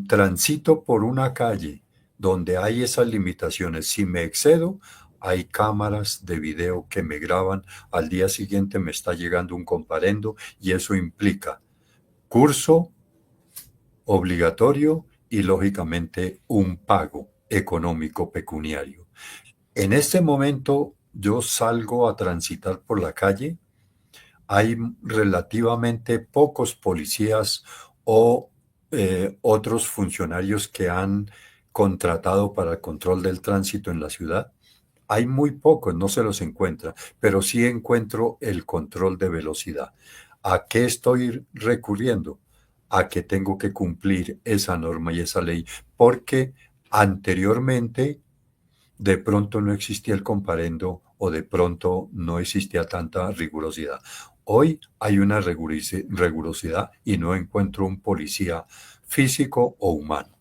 [SPEAKER 3] transito por una calle donde hay esas limitaciones, si me excedo, hay cámaras de video que me graban, al día siguiente me está llegando un comparendo y eso implica curso obligatorio y lógicamente un pago económico pecuniario. En este momento yo salgo a transitar por la calle, hay relativamente pocos policías o otros funcionarios que han contratado para el control del tránsito en la ciudad. Hay muy pocos, no se los encuentra, pero sí encuentro el control de velocidad. ¿A qué estoy recurriendo? A que tengo que cumplir esa norma y esa ley, porque anteriormente de pronto no existía el comparendo o de pronto no existía tanta rigurosidad. Hoy hay una rigurosidad y no encuentro un policía físico o humano.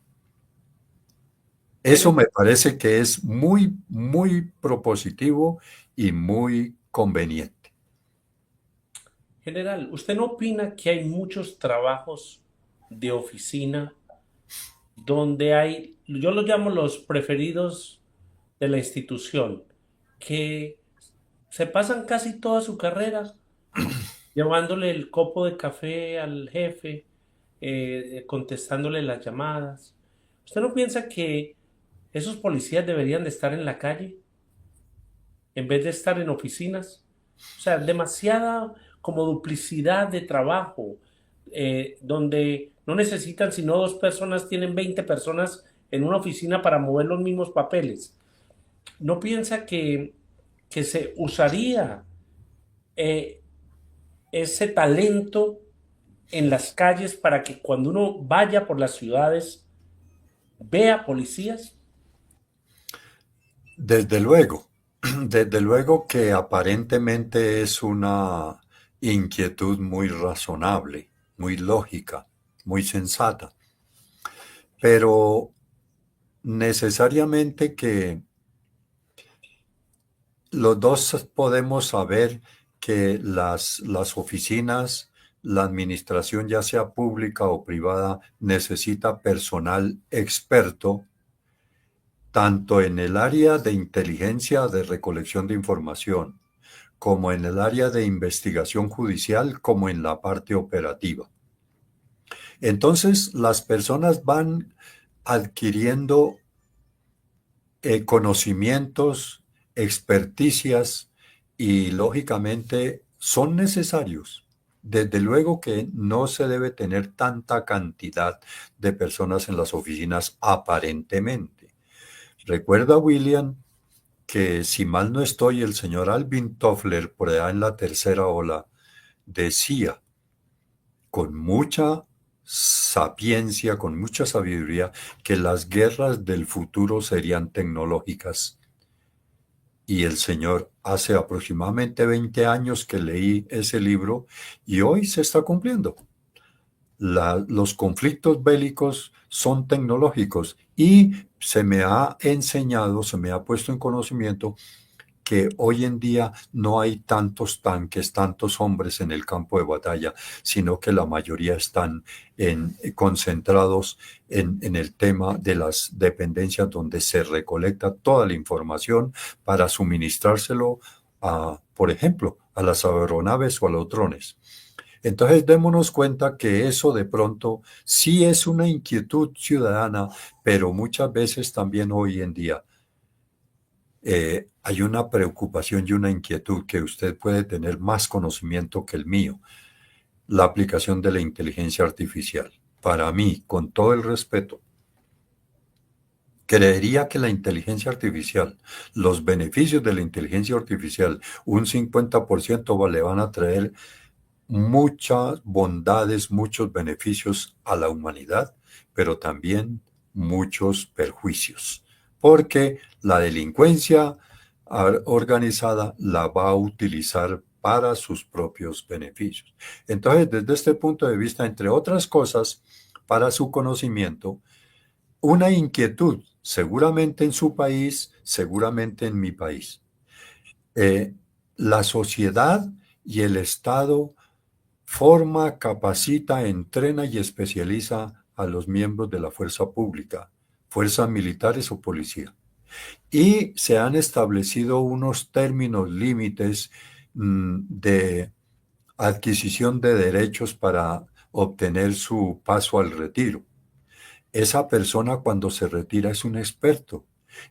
[SPEAKER 3] Eso me parece que es muy, muy propositivo y muy conveniente.
[SPEAKER 2] General, ¿usted no opina que hay muchos trabajos de oficina donde hay, yo los llamo los preferidos de la institución, que se pasan casi toda su carrera llevándole el copo de café al jefe, contestándole las llamadas? ¿Usted no piensa que esos policías deberían de estar en la calle, en vez de estar en oficinas. O sea, demasiada como duplicidad de trabajo, donde no necesitan sino 2 personas, tienen 20 personas en una oficina para mover los mismos papeles. ¿No piensa que se usaría eh, ese talento en las calles para que cuando uno vaya por las ciudades vea policías?
[SPEAKER 3] Desde luego, desde luego que aparentemente es una inquietud muy razonable, muy lógica, muy sensata, pero necesariamente que los dos podemos saber que las oficinas, la administración, ya sea pública o privada, necesita personal experto tanto en el área de inteligencia de recolección de información, como en el área de investigación judicial, como en la parte operativa. Entonces, las personas van adquiriendo conocimientos, experticias y lógicamente son necesarios. Desde luego que no se debe tener tanta cantidad de personas en las oficinas aparentemente. Recuerda, William, que si mal no estoy, el señor Alvin Toffler, por allá en la tercera ola, decía con mucha sapiencia, con mucha sabiduría, que las guerras del futuro serían tecnológicas. Y el señor, hace aproximadamente 20 años que leí ese libro y hoy se está cumpliendo. Los conflictos bélicos son tecnológicos y se me ha enseñado, se me ha puesto en conocimiento que hoy en día no hay tantos tanques, tantos hombres en el campo de batalla, sino que la mayoría están concentrados en el tema de las dependencias donde se recolecta toda la información para suministrárselo por ejemplo, a las aeronaves o a los drones. Entonces, démonos cuenta que eso de pronto sí es una inquietud ciudadana, pero muchas veces también hoy en día hay una preocupación y una inquietud que usted puede tener más conocimiento que el mío, la aplicación de la inteligencia artificial. Para mí, con todo el respeto, creería que la inteligencia artificial, los beneficios de la inteligencia artificial, un 50% le van a traer muchas bondades, muchos beneficios a la humanidad, pero también muchos perjuicios, porque la delincuencia organizada la va a utilizar para sus propios beneficios. Entonces, desde este punto de vista, entre otras cosas, para su conocimiento, una inquietud, seguramente en su país, seguramente en mi país. La sociedad y el Estado forma, capacita, entrena y especializa a los miembros de la fuerza pública, fuerzas militares o policía. Y se han establecido unos términos límites de adquisición de derechos para obtener su paso al retiro. Esa persona cuando se retira es un experto.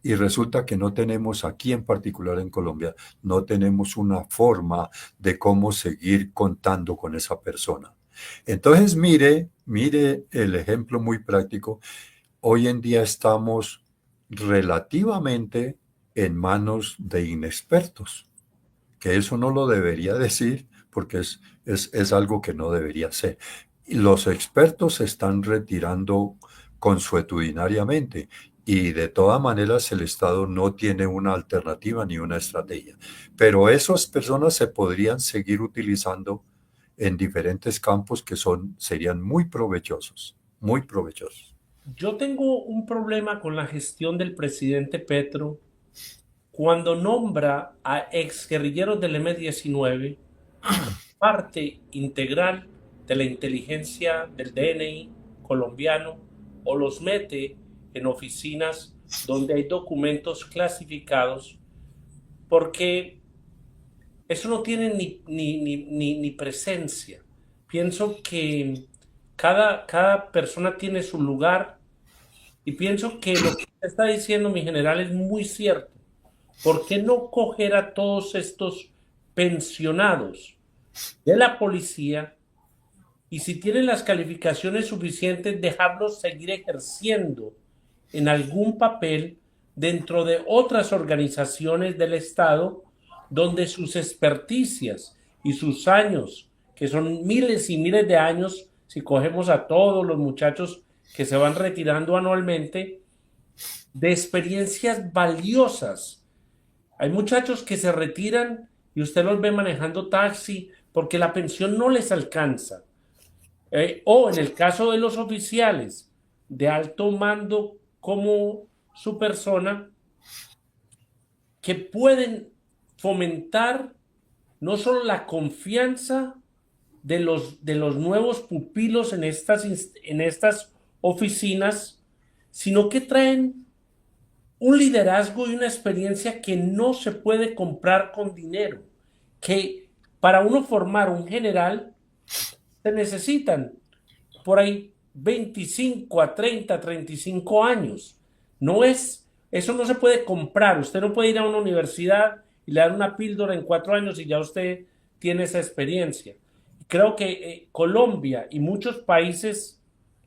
[SPEAKER 3] Y resulta que no tenemos aquí en particular en Colombia, no tenemos una forma de cómo seguir contando con esa persona. Entonces, mire el ejemplo muy práctico. Hoy en día estamos relativamente en manos de inexpertos, que eso no lo debería decir porque es algo que no debería ser. Y los expertos se están retirando consuetudinariamente y de todas maneras el Estado no tiene una alternativa ni una estrategia. Pero esas personas se podrían seguir utilizando en diferentes campos que serían muy provechosos, muy provechosos.
[SPEAKER 2] Yo tengo un problema con la gestión del presidente Petro cuando nombra a exguerrilleros del M-19 parte integral de la inteligencia del DNI colombiano o los mete en oficinas donde hay documentos clasificados, porque eso no tiene ni presencia. Pienso que cada persona tiene su lugar y pienso que lo que está diciendo mi general es muy cierto. ¿por qué no coger a todos estos pensionados de la policía y si tienen las calificaciones suficientes, dejarlos seguir ejerciendo en algún papel dentro de otras organizaciones del Estado donde sus experticias y sus años, que son miles y miles de años, si cogemos a todos los muchachos que se van retirando anualmente, de experiencias valiosas? Hay muchachos que se retiran y usted los ve manejando taxi porque la pensión no les alcanza. O en el caso de los oficiales de alto mando como su persona, que pueden fomentar no solo la confianza de los nuevos pupilos en estas oficinas, sino que traen un liderazgo y una experiencia que no se puede comprar con dinero, que para uno formar un general se necesitan por ahí 25 a 30, 35 años. Eso no se puede comprar. Usted no puede ir a una universidad y le dan una píldora en 4 años y ya usted tiene esa experiencia. Creo que Colombia y muchos países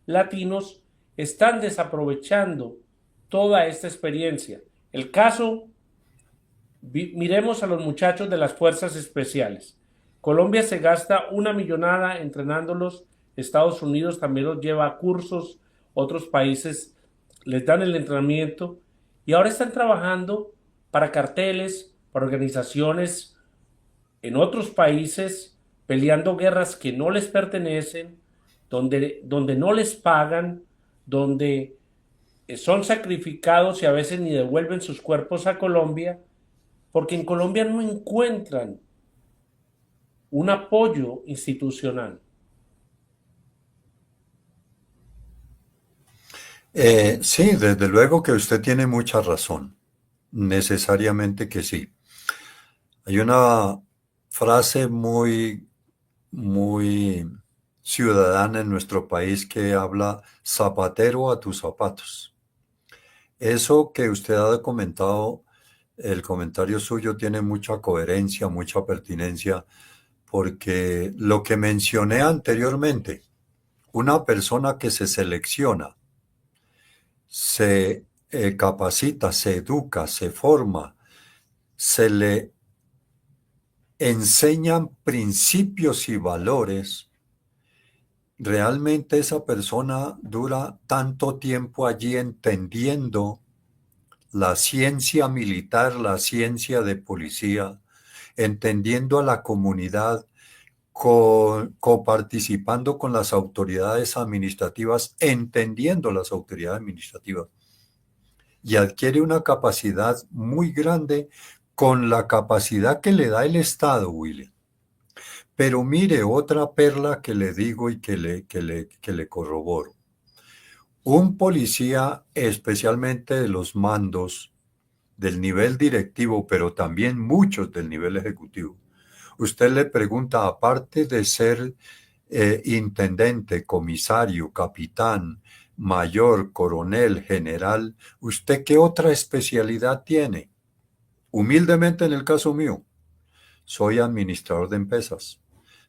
[SPEAKER 2] latinos están desaprovechando toda esta experiencia. El caso, miremos a los muchachos de las fuerzas especiales. Colombia se gasta una millonada entrenándolos. Estados Unidos también los lleva a cursos. Otros países les dan el entrenamiento y ahora están trabajando para carteles, para organizaciones en otros países, peleando guerras que no les pertenecen, donde no les pagan, donde son sacrificados y a veces ni devuelven sus cuerpos a Colombia, porque en Colombia no encuentran un apoyo institucional.
[SPEAKER 3] Sí, desde luego que usted tiene mucha razón, necesariamente que sí. Hay una frase muy ciudadana en nuestro país que habla zapatero a tus zapatos. Eso que usted ha comentado, el comentario suyo tiene mucha coherencia, mucha pertinencia, porque lo que mencioné anteriormente, una persona que se selecciona, se capacita, se educa, se forma, se le enseñan principios y valores, realmente esa persona dura tanto tiempo allí entendiendo la ciencia militar, la ciencia de policía, entendiendo a la comunidad, coparticipando con las autoridades administrativas, entendiendo las autoridades administrativas, y adquiere una capacidad muy grande con la capacidad que le da el Estado, William. Pero mire, otra perla que le digo y que le corroboro. Un policía, especialmente de los mandos del nivel directivo, pero también muchos del nivel ejecutivo, usted le pregunta, aparte de ser intendente, comisario, capitán, mayor, coronel, general, ¿usted qué otra especialidad tiene? Humildemente, en el caso mío, soy administrador de empresas.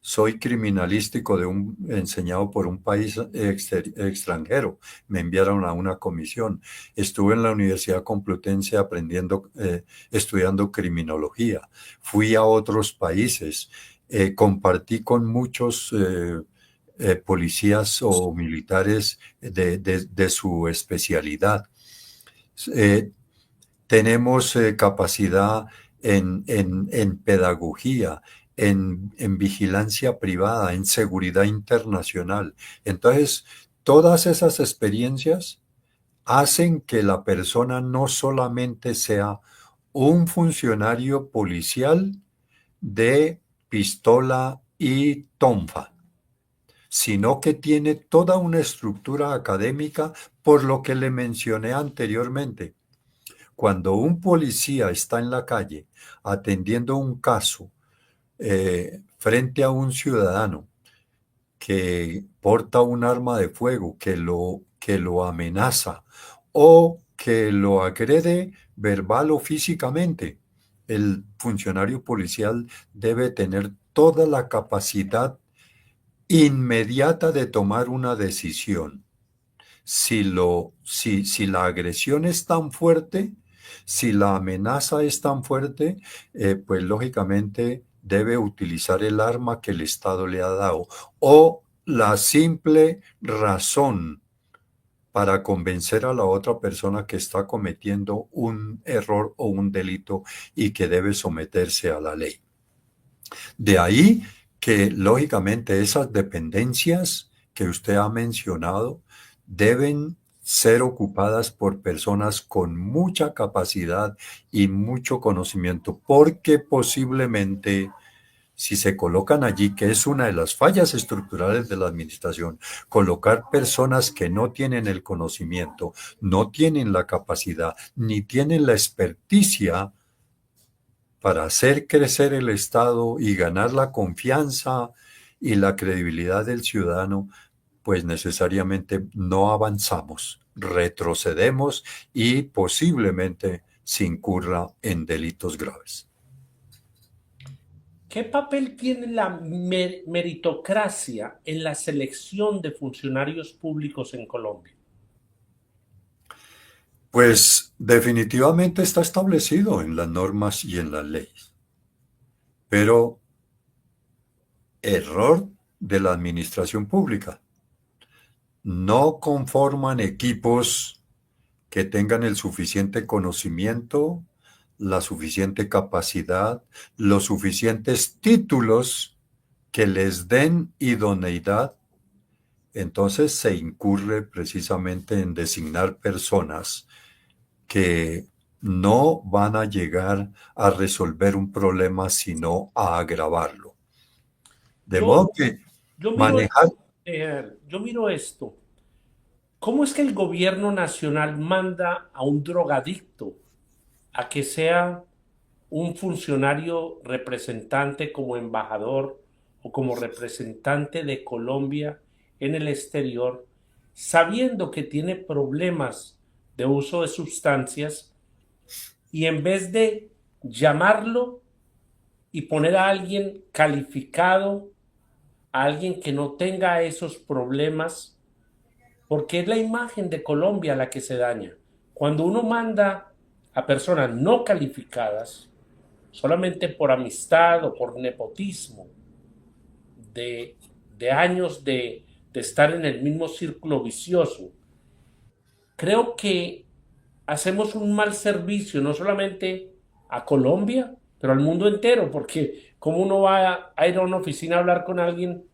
[SPEAKER 3] Soy criminalístico enseñado por un país extranjero. Me enviaron a una comisión. Estuve en la Universidad Complutense estudiando criminología. Fui a otros países. Compartí con muchos policías o militares de su especialidad. Tenemos capacidad en pedagogía, en vigilancia privada, en seguridad internacional. Entonces, todas esas experiencias hacen que la persona no solamente sea un funcionario policial de pistola y tonfa, sino que tiene toda una estructura académica, por lo que le mencioné anteriormente. Cuando un policía está en la calle atendiendo un caso frente a un ciudadano que porta un arma de fuego, que lo amenaza o que lo agrede verbal o físicamente. El funcionario policial debe tener toda la capacidad inmediata de tomar una decisión. Si la agresión es tan fuerte, si la amenaza es tan fuerte, pues lógicamente debe utilizar el arma que el Estado le ha dado o la simple razón para convencer a la otra persona que está cometiendo un error o un delito y que debe someterse a la ley. De ahí que, lógicamente, esas dependencias que usted ha mencionado deben ser ocupadas por personas con mucha capacidad y mucho conocimiento, porque posiblemente si se colocan allí, que es una de las fallas estructurales de la administración, colocar personas que no tienen el conocimiento, no tienen la capacidad, ni tienen la experticia para hacer crecer el Estado y ganar la confianza y la credibilidad del ciudadano, pues necesariamente no avanzamos, retrocedemos y posiblemente se incurra en delitos graves.
[SPEAKER 2] ¿Qué papel tiene la meritocracia en la selección de funcionarios públicos en Colombia?
[SPEAKER 3] Pues definitivamente está establecido en las normas y en las leyes, pero error de la administración pública. No conforman equipos que tengan el suficiente conocimiento, la suficiente capacidad, los suficientes títulos que les den idoneidad. Entonces se incurre precisamente en designar personas que no van a llegar a resolver un problema, sino a agravarlo. De modo que
[SPEAKER 2] Yo miro,
[SPEAKER 3] manejar...
[SPEAKER 2] yo miro esto. ¿Cómo es que el gobierno nacional manda a un drogadicto a que sea un funcionario representante como embajador o como representante de Colombia en el exterior, sabiendo que tiene problemas de uso de sustancias, y en vez de llamarlo y poner a alguien calificado, a alguien que no tenga esos problemas, porque es la imagen de Colombia la que se daña? Cuando uno manda a personas no calificadas, solamente por amistad o por nepotismo, de, de años de estar en el mismo círculo vicioso, creo que hacemos un mal servicio, no solamente a Colombia, pero al mundo entero, porque como uno va a ir a una oficina a hablar con alguien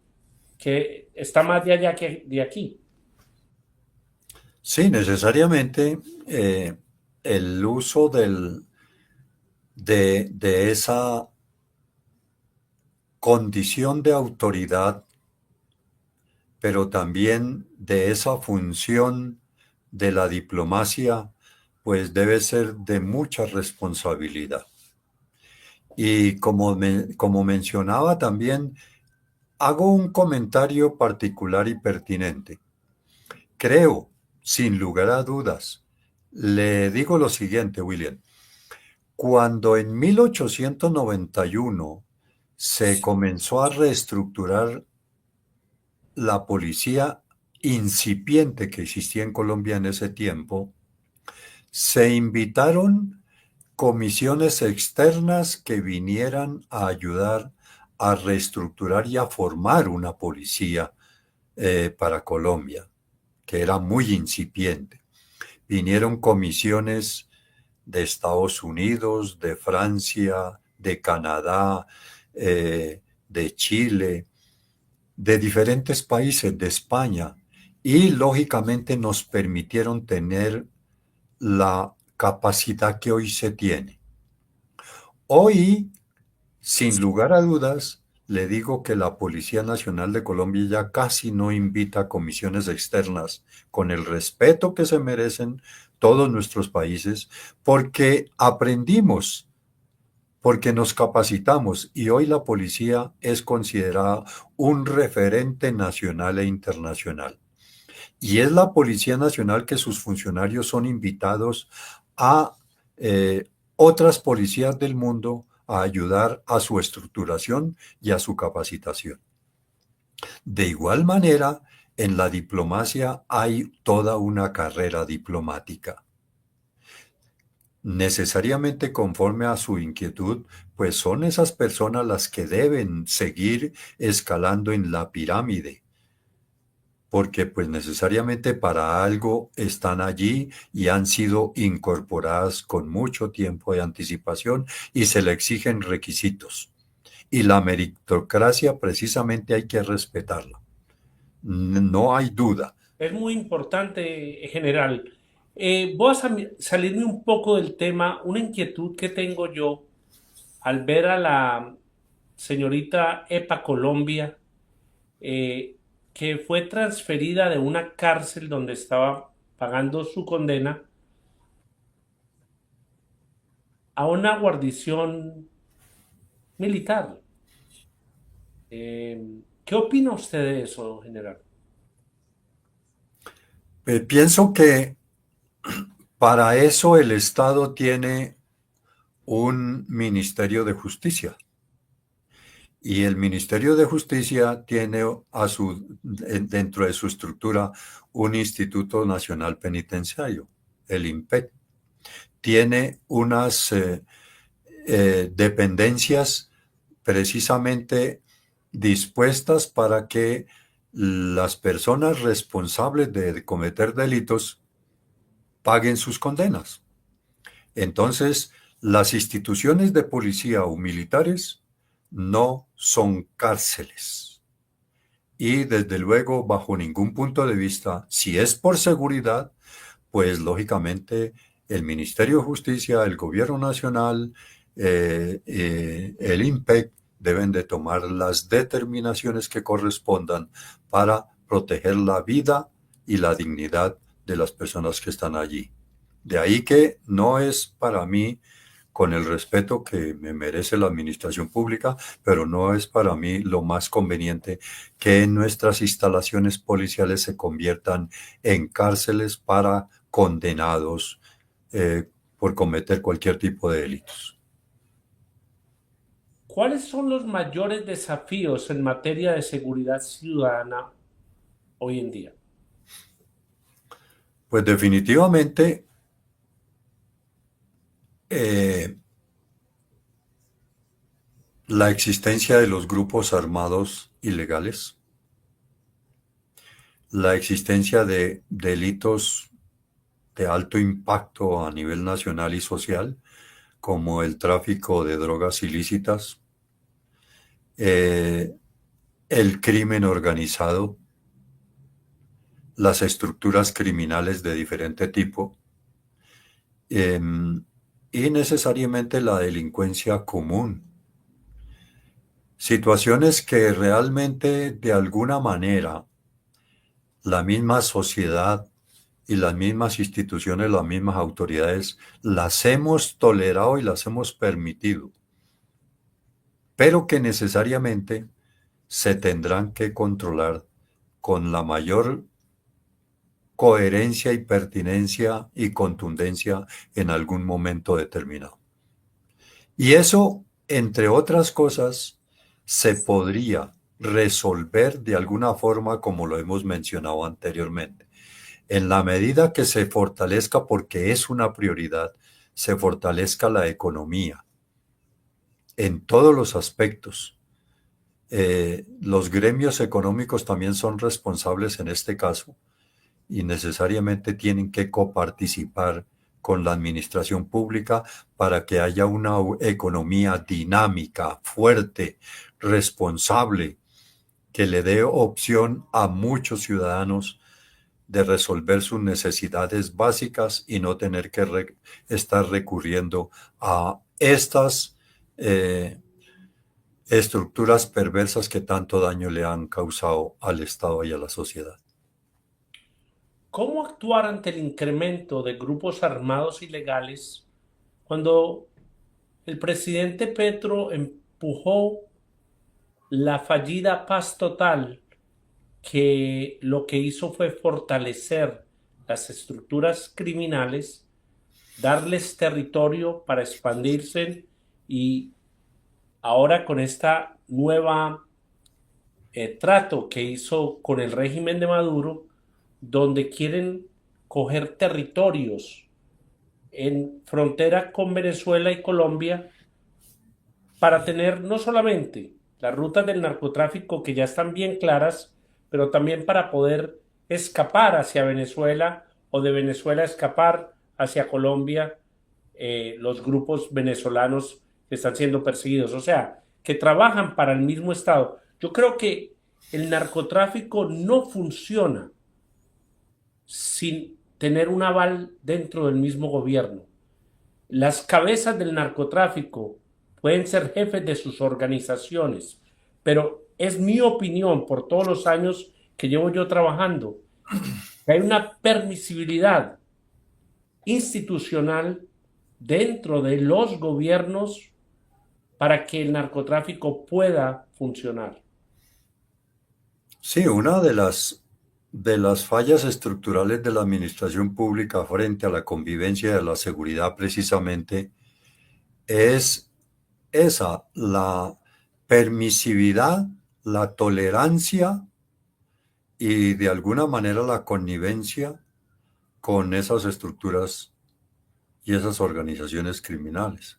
[SPEAKER 2] que está más de allá que de aquí.
[SPEAKER 3] Sí, necesariamente el uso de esa condición de autoridad, pero también de esa función de la diplomacia, pues debe ser de mucha responsabilidad. Y como mencionaba también, hago un comentario particular y pertinente. Creo, sin lugar a dudas, le digo lo siguiente, William. Cuando en 1891 se comenzó a reestructurar la policía incipiente que existía en Colombia en ese tiempo, se invitaron comisiones externas que vinieran a ayudar a reestructurar y a formar una policía para Colombia, que era muy incipiente. Vinieron comisiones de Estados Unidos, de Francia, de Canadá, de Chile, de diferentes países, de España, y lógicamente nos permitieron tener la capacidad que hoy se tiene. Hoy, sin lugar a dudas, le digo que la Policía Nacional de Colombia ya casi no invita a comisiones externas con el respeto que se merecen todos nuestros países, porque aprendimos, porque nos capacitamos, y hoy la policía es considerada un referente nacional e internacional. Y es la Policía Nacional que sus funcionarios son invitados a otras policías del mundo a ayudar a su estructuración y a su capacitación. De igual manera, en la diplomacia hay toda una carrera diplomática. Necesariamente conforme a su inquietud, pues son esas personas las que deben seguir escalando en la pirámide, porque pues necesariamente para algo están allí y han sido incorporadas con mucho tiempo de anticipación y se le exigen requisitos. Y la meritocracia precisamente hay que respetarla. No hay duda.
[SPEAKER 2] Es muy importante, general. Voy a salirme un poco del tema, una inquietud que tengo yo al ver a la señorita Epa Colombia, eh, que fue transferida de una cárcel donde estaba pagando su condena a una guarnición militar. ¿Qué opina usted de eso, general?
[SPEAKER 3] Pienso que para eso el Estado tiene un Ministerio de Justicia. Y el Ministerio de Justicia tiene dentro de su estructura un Instituto Nacional Penitenciario, el INPEC. Tiene unas dependencias precisamente dispuestas para que las personas responsables de cometer delitos paguen sus condenas. Entonces, las instituciones de policía o militares no son cárceles. Y desde luego, bajo ningún punto de vista, si es por seguridad, pues lógicamente el Ministerio de Justicia, el Gobierno Nacional, el INPEC deben de tomar las determinaciones que correspondan para proteger la vida y la dignidad de las personas que están allí. De ahí que no es para mí, con el respeto que me merece la administración pública, pero no es para mí lo más conveniente que nuestras instalaciones policiales se conviertan en cárceles para condenados por cometer cualquier tipo de delitos.
[SPEAKER 2] ¿Cuáles son los mayores desafíos en materia de seguridad ciudadana hoy en día?
[SPEAKER 3] Pues definitivamente la existencia de los grupos armados ilegales, la existencia de delitos de alto impacto a nivel nacional y social, como el tráfico de drogas ilícitas, eh, el crimen organizado, las estructuras criminales de diferente tipo, eh, y necesariamente la delincuencia común. Situaciones que realmente de alguna manera la misma sociedad y las mismas instituciones, las mismas autoridades, las hemos tolerado y las hemos permitido, pero que necesariamente se tendrán que controlar con la mayor coherencia y pertinencia y contundencia en algún momento determinado. Y eso, entre otras cosas, se podría resolver de alguna forma como lo hemos mencionado anteriormente. En la medida que se fortalezca, porque es una prioridad, se fortalezca la economía en todos los aspectos. Los gremios económicos también son responsables en este caso y necesariamente tienen que coparticipar con la administración pública para que haya una economía dinámica, fuerte, responsable, que le dé opción a muchos ciudadanos de resolver sus necesidades básicas y no tener que estar recurriendo a estas estructuras perversas que tanto daño le han causado al Estado y a la sociedad.
[SPEAKER 2] ¿Cómo actuar ante el incremento de grupos armados ilegales cuando el presidente Petro empujó la fallida paz total que lo que hizo fue fortalecer las estructuras criminales, darles territorio para expandirse y ahora con esta nueva trato que hizo con el régimen de Maduro, donde quieren coger territorios en frontera con Venezuela y Colombia para tener no solamente las rutas del narcotráfico que ya están bien claras, pero también para poder escapar hacia Venezuela o de Venezuela escapar hacia Colombia los grupos venezolanos que están siendo perseguidos, o sea, que trabajan para el mismo Estado. Yo creo que el narcotráfico no funciona sin tener un aval dentro del mismo gobierno. Las cabezas del narcotráfico pueden ser jefes de sus organizaciones, pero es mi opinión por todos los años que llevo yo trabajando, que hay una permisibilidad institucional dentro de los gobiernos para que el narcotráfico pueda funcionar.
[SPEAKER 3] Sí, una de las fallas estructurales de la administración pública frente a la convivencia y a la seguridad precisamente es esa, la permisividad, la tolerancia y de alguna manera la connivencia con esas estructuras y esas organizaciones criminales.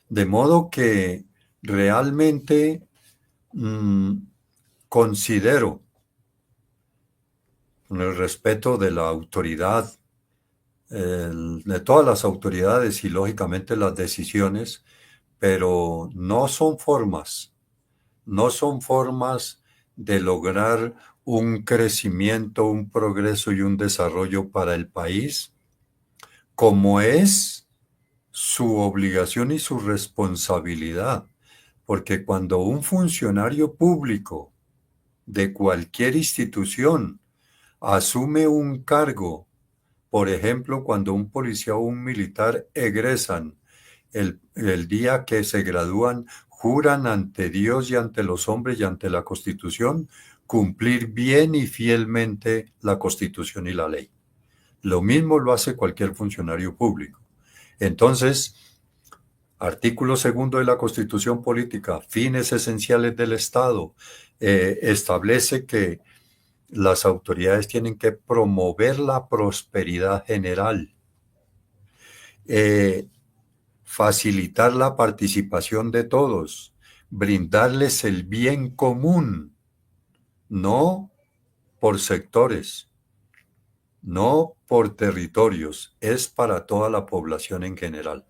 [SPEAKER 3] De modo que realmente mmm, considero, con el respeto de la autoridad, de todas las autoridades y lógicamente las decisiones, pero no son formas de lograr un crecimiento, un progreso y un desarrollo para el país, como es su obligación y su responsabilidad. Porque cuando un funcionario público de cualquier institución asume un cargo, por ejemplo, cuando un policía o un militar egresan, el día que se gradúan, juran ante Dios y ante los hombres y ante la Constitución cumplir bien y fielmente la Constitución y la ley. Lo mismo lo hace cualquier funcionario público. Entonces, artículo segundo de la Constitución Política, fines esenciales del Estado, establece que las autoridades tienen que promover la prosperidad general, facilitar la participación de todos, brindarles el bien común, no por sectores, no por territorios, es para toda la población en general.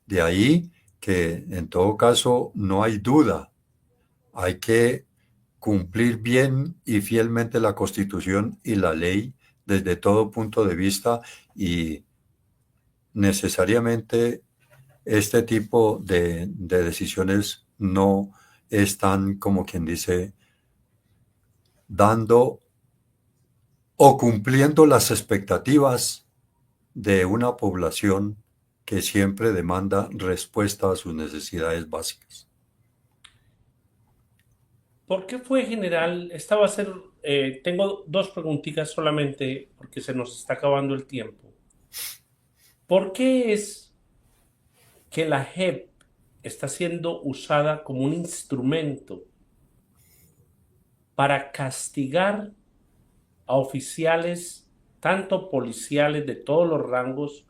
[SPEAKER 3] De ahí que en todo caso no hay duda, hay que cumplir bien y fielmente la Constitución y la ley desde todo punto de vista y necesariamente este tipo de decisiones no están, como quien dice, dando o cumpliendo las expectativas de una población que siempre demanda respuesta a sus necesidades básicas.
[SPEAKER 2] ¿Por qué fue general? Esta va a ser, tengo dos preguntitas solamente porque se nos está acabando el tiempo. ¿Por qué es que la JEP está siendo usada como un instrumento para castigar a oficiales, tanto policiales de todos los rangos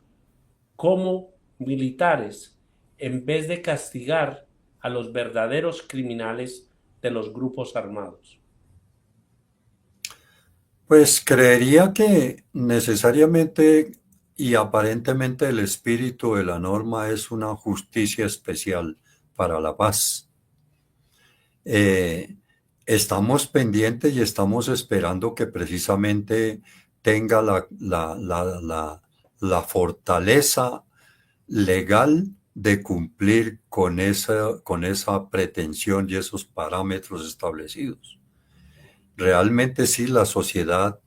[SPEAKER 2] como militares, en vez de castigar a los verdaderos criminales de los grupos armados?
[SPEAKER 3] Pues creería que necesariamente y aparentemente el espíritu de la norma es una justicia especial para la paz. Estamos pendientes y estamos esperando que precisamente tenga la fortaleza legal de cumplir con esa pretensión y esos parámetros establecidos. Realmente sí, la sociedad,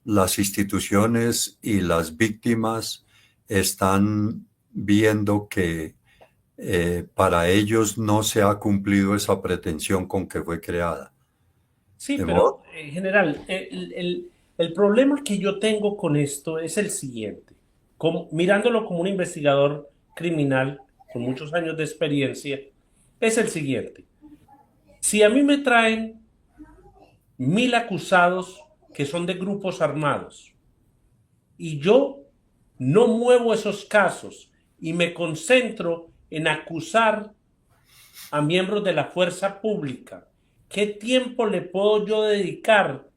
[SPEAKER 3] las instituciones y las víctimas están viendo que para ellos no se ha cumplido esa pretensión con que fue creada.
[SPEAKER 2] Sí,
[SPEAKER 3] de
[SPEAKER 2] pero
[SPEAKER 3] modo.
[SPEAKER 2] general, el problema que yo tengo con esto es el siguiente. Mirándolo como un investigador criminal con muchos años de experiencia, es el siguiente. Si a mí me traen 1.000 acusados que son de grupos armados y yo no muevo esos casos y me concentro en acusar a miembros de la fuerza pública, ¿qué tiempo le puedo yo dedicar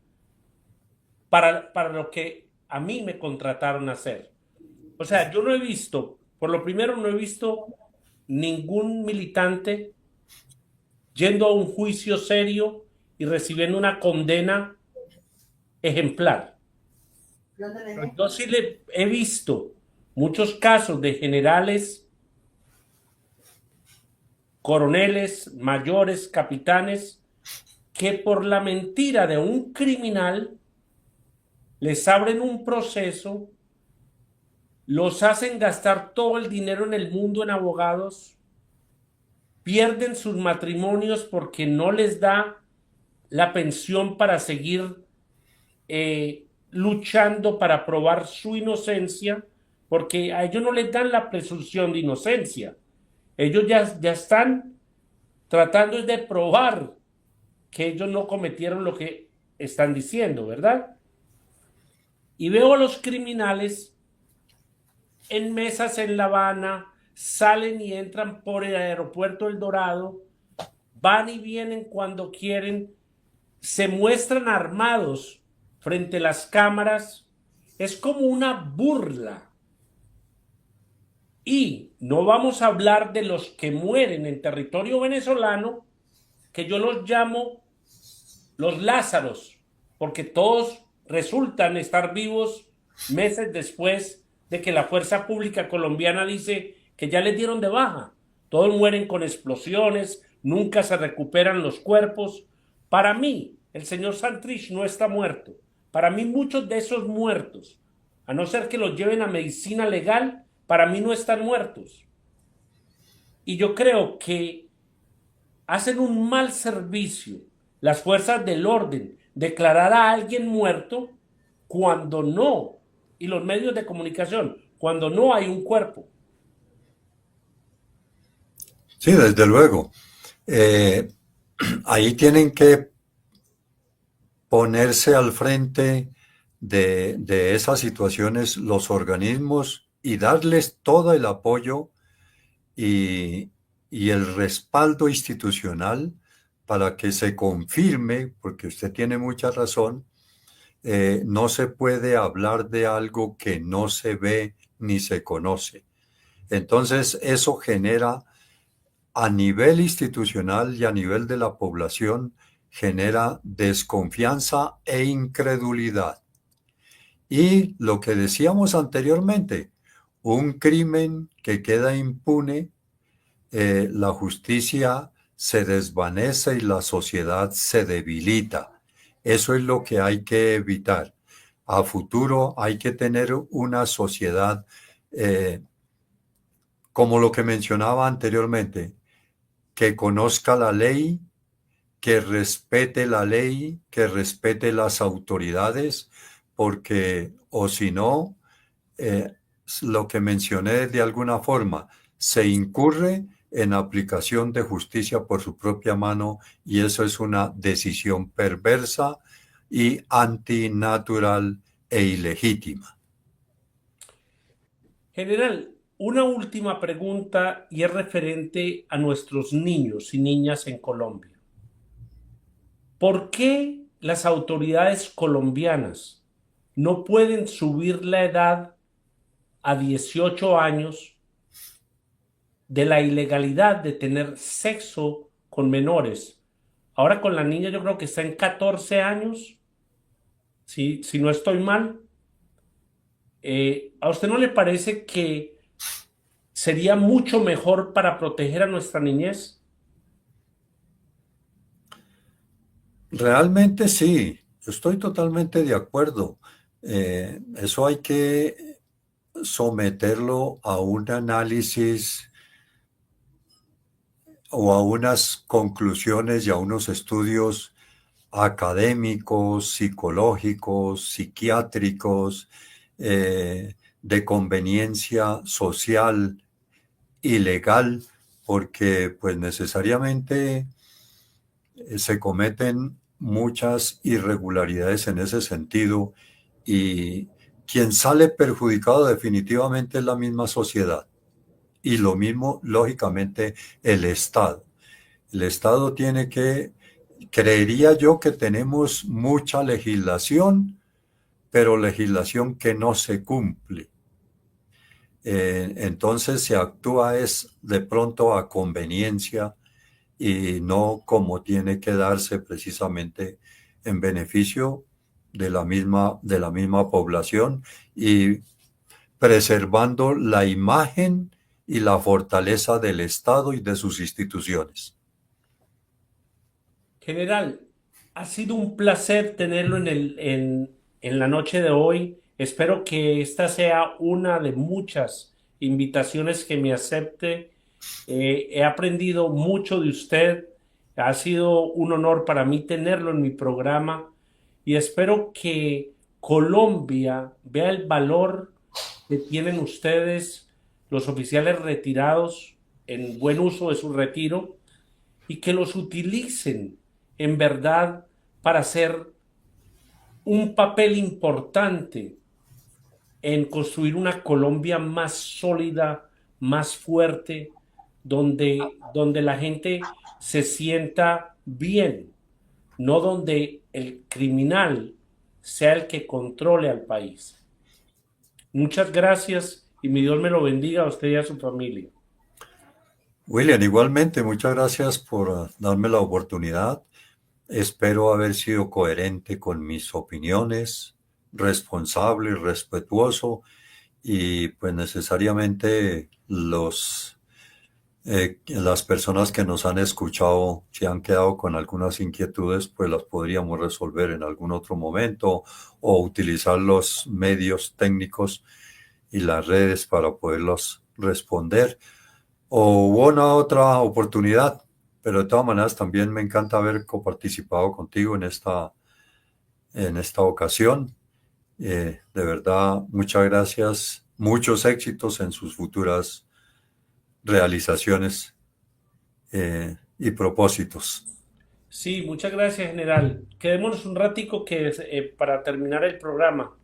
[SPEAKER 2] para lo que a mí me contrataron a hacer? O sea, yo no he visto, por lo primero, no he visto ningún militante yendo a un juicio serio y recibiendo una condena ejemplar. Pero yo sí le he visto muchos casos de generales, coroneles, mayores, capitanes, que por la mentira de un criminal les abren un proceso, los hacen gastar todo el dinero en el mundo en abogados, pierden sus matrimonios porque no les da la pensión para seguir luchando para probar su inocencia, porque a ellos no les dan la presunción de inocencia. Ellos ya están tratando de probar que ellos no cometieron lo que están diciendo, ¿verdad? Y veo a los criminales en mesas en La Habana, salen y entran por el aeropuerto El Dorado, van y vienen cuando quieren, se muestran armados frente a las cámaras, es como una burla. Y no vamos a hablar de los que mueren en territorio venezolano, que yo los llamo los Lázaros, porque todos resultan estar vivos meses después de que la fuerza pública colombiana dice que ya les dieron de baja. Todos mueren con explosiones, nunca se recuperan los cuerpos. Para mí, el señor Santrich no está muerto. Para mí, muchos de esos muertos, a no ser que los lleven a medicina legal, para mí no están muertos. Y yo creo que hacen un mal servicio las fuerzas del orden declarar a alguien muerto cuando no, y los medios de comunicación, cuando no hay un cuerpo.
[SPEAKER 3] Sí, desde luego. Eh, Ahí tienen que ponerse al frente de esas situaciones los organismos y darles todo el apoyo y, y el respaldo institucional para que se confirme, porque usted tiene mucha razón, no se puede hablar de algo que no se ve ni se conoce. Entonces, eso genera a nivel institucional y a nivel de la población, genera desconfianza e incredulidad. Y lo que decíamos anteriormente, un crimen que queda impune, la justicia se desvanece y la sociedad se debilita. Eso es lo que hay que evitar. A futuro hay que tener una sociedad como lo que mencionaba anteriormente, que conozca la ley, que respete la ley, que respete las autoridades, porque o si no, eh, lo que mencioné de alguna forma, se incurre en aplicación de justicia por su propia mano y eso es una decisión perversa y antinatural e ilegítima.
[SPEAKER 2] General, una última pregunta y es referente a nuestros niños y niñas en Colombia. ¿Por qué las autoridades colombianas no pueden subir la edad a 18 años de la ilegalidad de tener sexo con menores? Ahora con la niña yo creo que está en 14 años, si no estoy mal. ¿A usted no le parece que sería mucho mejor para proteger a nuestra niñez?
[SPEAKER 3] Realmente sí, yo estoy totalmente de acuerdo. Eso hay que someterlo a un análisis o a unas conclusiones y a unos estudios académicos, psicológicos, psiquiátricos, de conveniencia social y legal, porque pues necesariamente se cometen muchas irregularidades en ese sentido y quien sale perjudicado definitivamente es la misma sociedad y lo mismo, lógicamente, el Estado. El Estado tiene que, creería yo que tenemos mucha legislación, pero legislación que no se cumple. Entonces se actúa es de pronto a conveniencia y no como tiene que darse precisamente en beneficio de la misma población y preservando la imagen y la fortaleza del Estado y de sus instituciones.
[SPEAKER 2] General, ha sido un placer tenerlo en la noche de hoy. Espero que esta sea una de muchas invitaciones que me acepte. He aprendido mucho de usted. Ha sido un honor para mí tenerlo en mi programa y espero que Colombia vea el valor que tienen ustedes, los oficiales retirados, en buen uso de su retiro y que los utilicen en verdad para hacer un papel importante en construir una Colombia más sólida, más fuerte, donde la gente se sienta bien, no donde el criminal sea el que controle al país. Muchas gracias y mi Dios me lo bendiga a usted y a su familia.
[SPEAKER 3] William, igualmente, muchas gracias por darme la oportunidad. Espero haber sido coherente con mis opiniones, responsable y respetuoso, y pues necesariamente las personas que nos han escuchado, si han quedado con algunas inquietudes, pues las podríamos resolver en algún otro momento o utilizar los medios técnicos y las redes para poderlos responder o una otra oportunidad. Pero de todas maneras también me encanta haber coparticipado contigo en esta ocasión. De verdad, muchas gracias, muchos éxitos en sus futuras realizaciones y propósitos.
[SPEAKER 2] Sí, muchas gracias, general. Quedémonos un ratico para terminar el programa.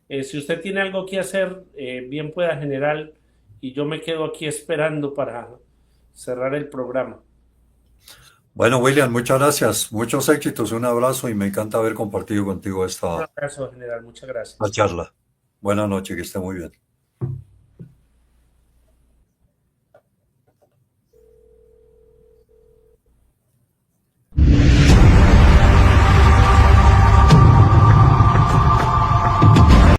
[SPEAKER 2] Si usted tiene algo que hacer, bien pueda, general, y yo me quedo aquí esperando para cerrar el programa.
[SPEAKER 3] Bueno, William, muchas gracias, muchos éxitos, un abrazo y me encanta haber compartido contigo
[SPEAKER 2] Un
[SPEAKER 3] esta
[SPEAKER 2] abrazo, general. Muchas gracias.
[SPEAKER 3] charla. Buenas noches, que esté muy bien.